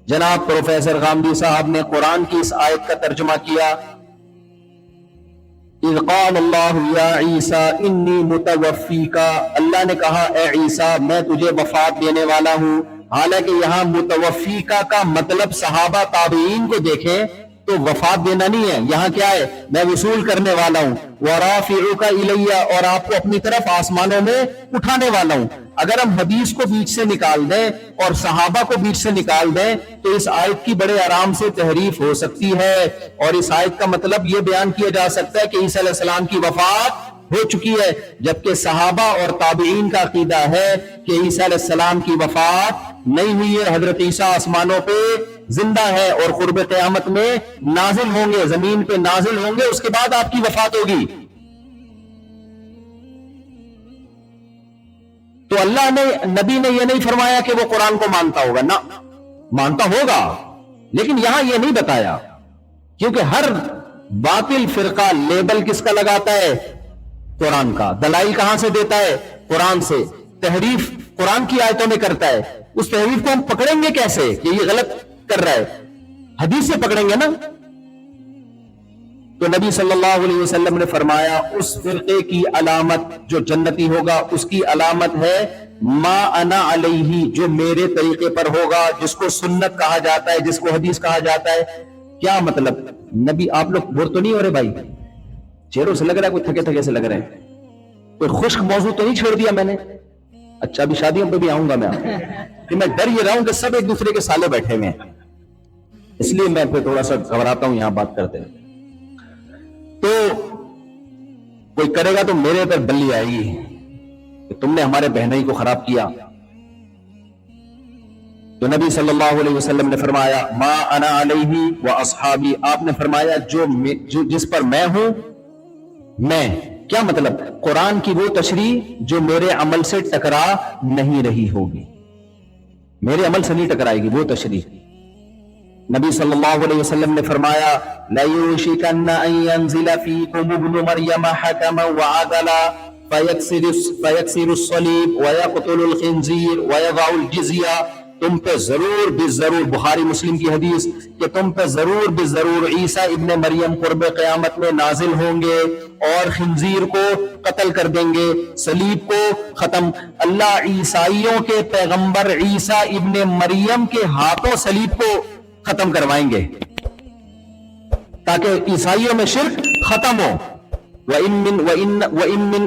جناب پروفیسر غامدی صاحب نے قرآن کی اس آیت کا ترجمہ کیا، اذ قال اللہ یا عیسیٰ انی متوفیکا. اللہ نے کہا اے عیسیٰ میں تجھے وفات دینے والا ہوں. حالانکہ یہاں متوفیکا کا مطلب صحابہ تابعین کو دیکھیں تو وفات دینا نہیں ہے. یہاں کیا ہے؟ میں وصول کرنے والا ہوں. وَرَافِعُكَ إِلَيَّ، اور آپ کو اپنی طرف آسمانوں میں اٹھانے والا ہوں. اگر ہم حدیث کو بیچ سے نکال دیں اور صحابہ کو بیچ سے نکال دیں تو اس آیت کی بڑے آرام سے تحریف ہو سکتی ہے، اور اس آیت کا مطلب یہ بیان کیا جا سکتا ہے کہ عیسیٰ علیہ السلام کی وفات ہو چکی ہے، جبکہ صحابہ اور تابعین کا عقیدہ ہے کہ عیسیٰ علیہ السلام کی وفات نہیں ہوئی ہے. حضرت عیسیٰ آسمانوں پہ زندہ ہے اور قرب قیامت میں نازل ہوں گے، زمین پہ نازل ہوں گے، اس کے بعد آپ کی وفات ہوگی. تو اللہ نے، نبی نے یہ نہیں فرمایا کہ وہ قرآن کو مانتا ہوگا، نہ، مانتا ہوگا، لیکن یہاں یہ نہیں بتایا، کیونکہ ہر باطل فرقہ لیبل کس کا لگاتا ہے؟ قرآن کا. دلائل کہاں سے دیتا ہے؟ قرآن سے. تحریف قرآن کی آیتوں میں کرتا ہے. اس تحریف کو ہم پکڑیں گے کیسے کہ یہ غلط کر رہا ہے؟ حدیث سے پکڑیں گے نا. تو نبی صلی اللہ علیہ وسلم نے فرمایا اس فرقے کی علامت جو جنتی ہوگا اس کی علامت ہے ما انا علیہ، جو میرے طریقے پر ہوگا، جس کو سنت کہا جاتا ہے، جس کو حدیث کہا جاتا ہے. کیا مطلب؟ نبی، آپ لوگ بور تو نہیں ہو رہے بھائی؟ چہروں سے لگ رہا ہے کوئی تھکے تھکے سے لگ رہے ہیں. کوئی خشک موضوع تو نہیں چھوڑ دیا میں نے؟ اچھا، ابھی شادیوں پہ بھی آؤں گا میں، کہ میں ڈر یہ رہا ہوں کہ سب ایک دوسرے کے سالے بیٹھے ہوئے ہیں، اس لیے میں پھر تھوڑا سا گھبراتا ہوں یہاں بات کرتے ہیں. تو کوئی کرے گا تو میرے پر بلی آئے گی کہ تم نے ہمارے بہنائی کو خراب کیا. تو نبی صلی اللہ علیہ وسلم نے فرمایا ما انا علیہ و اصحابی، آپ نے فرمایا جو جس پر میں ہوں، میں. کیا مطلب؟ قرآن کی وہ تشریح جو میرے عمل سے ٹکرا نہیں رہی ہوگی، میرے عمل سے نہیں ٹکرائے گی وہ تشریح. نبی صلی اللہ علیہ وسلم نے فرمایا لَيُوشِكَنَّ أَن يَنزِلَ فِيكُمُ ابْنُ مَرْيَمَ حَكَمًا وَعَدْلًا فَيَكْسِرُ الصَّلِيبَ وَيَقْتُلُ الْخِنزِيرَ وَيَضَعُ الْجِزْيَةَ. تم پہ ضرور بالضرور، بخاری مسلم کی حدیث، کہ تم پہ ضرور بالضرور عیسیٰ ابن مریم قرب قیامت میں نازل ہوں گے اور خنزیر کو قتل کر دیں گے، صلیب کو ختم. اللہ عیسائیوں کے پیغمبر عیسیٰ ابن مریم کے ہاتھوں صلیب کو ختم کروائیں گے تاکہ عیسائیوں میں شرک ختم ہو. وَإِن مِّنْ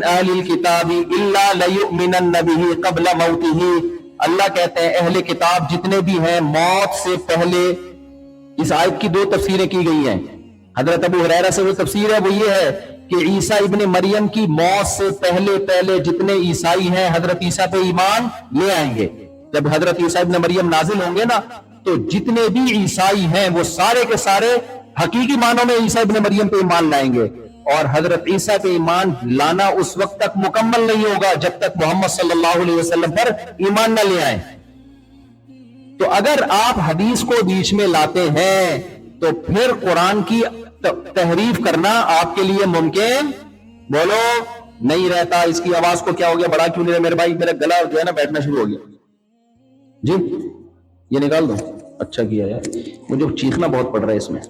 أَهْلِ الْكِتَابِ إِلَّا لَيُؤْمِنَنَّ بِهِ قَبْلَ مَوْتِهِ. اللہ کہتے ہیں اہل کتاب جتنے بھی ہیں موت سے پہلے. اس آیت کی دو تفسیریں کی گئی ہیں. حضرت ابو ہریرہ سے وہ تفسیر ہے، وہ یہ ہے کہ عیسیٰ ابن مریم کی موت سے پہلے جتنے عیسائی ہیں حضرت عیسیٰ پہ ایمان لے آئیں گے. جب حضرت عیسیٰ ابن مریم نازل ہوں گے نا تو جتنے بھی عیسائی ہیں وہ سارے کے سارے حقیقی معنوں میں عیسیٰ ابن مریم پہ ایمان لائیں گے. اور حضرت عیسیٰ پہ ایمان لانا اس وقت تک مکمل نہیں ہوگا جب تک محمد صلی اللہ علیہ وسلم پر ایمان نہ لے آئیں. تو اگر آپ حدیث کو بیچ میں لاتے ہیں تو پھر قرآن کی تحریف کرنا آپ کے لیے ممکن بولو نہیں رہتا. اس کی آواز کو کیا ہو گیا؟ بڑا کیوں نہیں رہا میرے بھائی؟ میرا گلا جو ہے نا بیٹھنا شروع ہو گیا. جی یہ نکال دو. اچھا کیا یار، مجھے چیخنا بہت پڑ رہا ہے اس میں.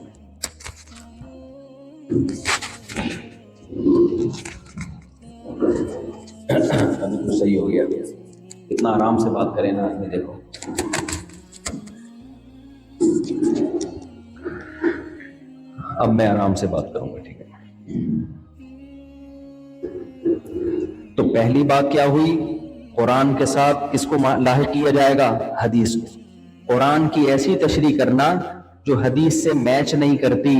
ابھی تو صحیح ہو گیا. اتنا آرام سے بات کریں نا آدمی. دیکھو اب میں آرام سے بات کروں گا، ٹھیک ہے؟ تو پہلی بات کیا ہوئی؟ قرآن کے ساتھ کس کو لاحق کیا جائے گا؟ حدیث کو. قرآن کی ایسی تشریح کرنا جو حدیث سے میچ نہیں کرتی،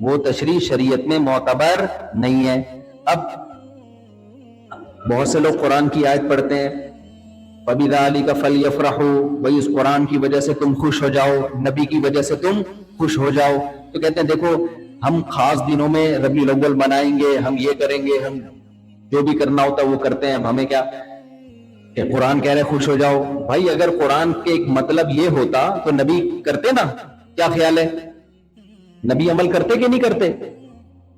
وہ تشریح شریعت میں معتبر نہیں ہے. اب بہت سے لوگ قرآن کی آیت پڑھتے ہیں فَبِذَلِكَ فَلْيَفْرَحُوا، بھئی اس قرآن کی وجہ سے تم خوش ہو جاؤ، نبی کی وجہ سے تم خوش ہو جاؤ. تو کہتے ہیں دیکھو ہم خاص دنوں میں ربیع الاول منائیں گے، ہم یہ کریں گے، ہم جو بھی کرنا ہوتا ہے وہ کرتے ہیں. اب ہمیں کیا کہ قرآن کہہ رہے خوش ہو جاؤ. بھائی اگر قرآن کے ایک مطلب یہ ہوتا تو نبی کرتے نا؟ کیا خیال ہے؟ نبی عمل کرتے کہ نہیں کرتے؟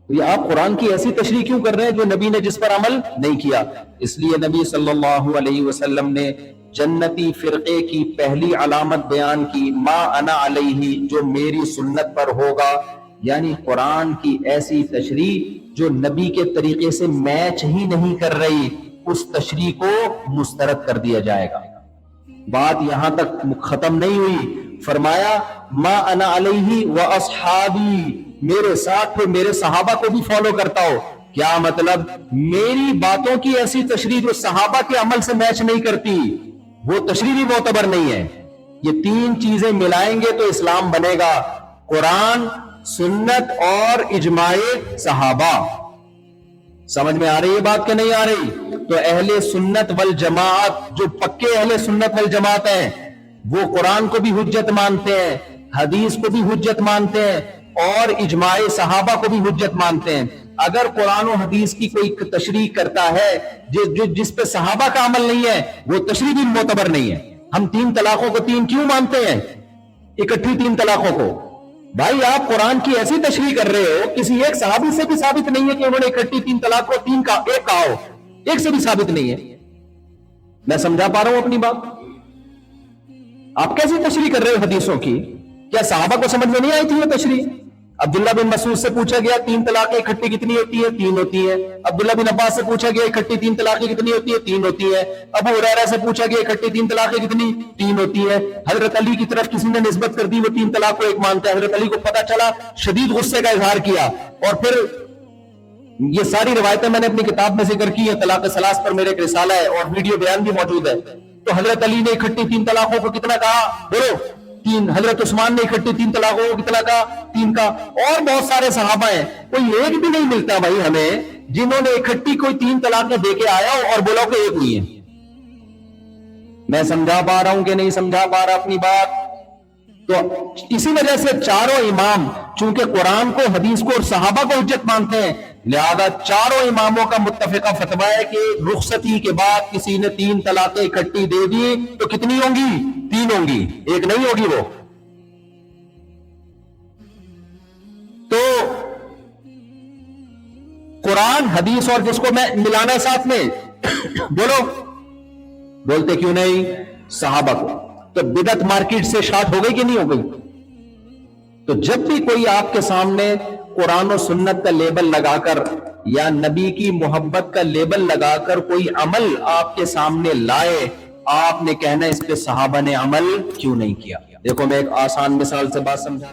یہ آپ قرآن کی ایسی تشریح کیوں کر رہے ہیں جو نبی نے جس پر عمل نہیں کیا؟ اس لیے نبی صلی اللہ علیہ وسلم نے جنتی فرقے کی پہلی علامت بیان کی ما انا علیہ، جو میری سنت پر ہوگا. یعنی قرآن کی ایسی تشریح جو نبی کے طریقے سے میچ ہی نہیں کر رہی، اس تشریح کو مسترد کر دیا جائے گا. بات یہاں تک ختم نہیں ہوئی. فرمایا ما انا علیہ و اصحابی، میرے ساتھ پھر میرے صحابہ کو بھی فالو کرتا ہو. کیا مطلب؟ میری باتوں کی ایسی تشریح جو صحابہ کے عمل سے میچ نہیں کرتی، وہ تشریح بھی معتبر نہیں ہے. یہ تین چیزیں ملائیں گے تو اسلام بنے گا، قرآن، سنت اور اجماع صحابہ. سمجھ میں آ رہی ہے بات کہ نہیں آ رہی؟ تو اہل سنت والجماعت، جو پکے اہل سنت والجماعت ہیں، وہ قرآن کو بھی حجت مانتے ہیں، حدیث کو بھی حجت مانتے ہیں، اور اجماع صحابہ کو بھی حجت مانتے ہیں. اگر قرآن و حدیث کی کوئی تشریح کرتا ہے جس پہ صحابہ کا عمل نہیں ہے، وہ تشریح بھی معتبر نہیں ہے. ہم 3 طلاقوں کو 3 کیوں مانتے ہیں؟ اکٹھی 3 طلاقوں کو. بھائی آپ قرآن کی ایسی تشریح کر رہے ہو، کسی ایک صحابی سے بھی ثابت نہیں ہے کہ انہوں نے اکٹھی 3 طلاق کو 3 کا ایک کہا ہو، ایک سے بھی ثابت نہیں ہے. میں سمجھا پا رہا ہوں اپنی بات؟ آپ کیسی تشریح کر رہے ہو حدیثوں کی؟ کیا صحابہ کو سمجھ میں نہیں آئی تھی وہ تشریح؟ عبداللہ بن مسعود سے پوچھا گیا 3 طلاقیں اکٹھی کتنی ہوتی ہیں؟ 3 ہوتی ہیں. عبداللہ بن عباس سے پوچھا گیا اکٹھی 3 طلاقیں کتنی ہوتی ہیں؟ 3 ہوتی ہیں. ابو ہریرہ سے پوچھا گیا اکٹھی 3 طلاقیں کتنی؟ 3 ہوتی ہیں. حضرت علی کی طرف کسی نے نسبت کر دی، وہ 3 طلاق کو ایک مانتے ہیں. حضرت علی کو پتا چلا، شدید غصے کا اظہار کیا، اور پھر یہ ساری روایتیں میں نے اپنی کتاب میں ذکر کی ہیں، طلاق ثلاث پر میرے ایک رسالہ ہے اور ویڈیو بیان بھی موجود ہے. تو حضرت علی نے اکٹھی 3 طلاقوں کو کتنا کہا؟ بولو 3. حضرت عثمان نے اکٹھی 3 طلاقوں کو کتنا کہا؟ 3 کا. اور بہت سارے صحابہ ہیں، کوئی ایک بھی نہیں ملتا بھائی ہمیں جنہوں نے اکٹھی کوئی 3 طلاقیں دے کے آیا اور بولا کہ ایک ہوئی ہے. میں سمجھا پا رہا ہوں کہ نہیں سمجھا پا رہا اپنی بات؟ تو اسی وجہ سے چاروں امام چونکہ قرآن کو، حدیث کو اور صحابہ کو حجت مانتے ہیں، لہذا چاروں اماموں کا متفقہ فتویٰ ہے کہ رخصتی کے بعد کسی نے 3 طلاقیں اکٹھی دے دی تو کتنی ہوں گی؟ 3 ہوں گی، ایک نہیں ہوگی. وہ تو قرآن، حدیث اور جس کو میں ملانا ہے ساتھ میں بولو، بولتے کیوں نہیں؟ صحابہ کو. تو بدعت مارکیٹ سے شارٹ ہو گئی کہ نہیں ہو گئی؟ تو جب بھی کوئی آپ کے سامنے قرآن و سنت کا لیبل لگا کر یا نبی کی محبت کا لیبل لگا کر کوئی عمل آپ کے سامنے لائے، آپ نے کہنا اس پہ صحابہ نے عمل کیوں نہیں کیا. دیکھو میں ایک آسان مثال سے بات سمجھا.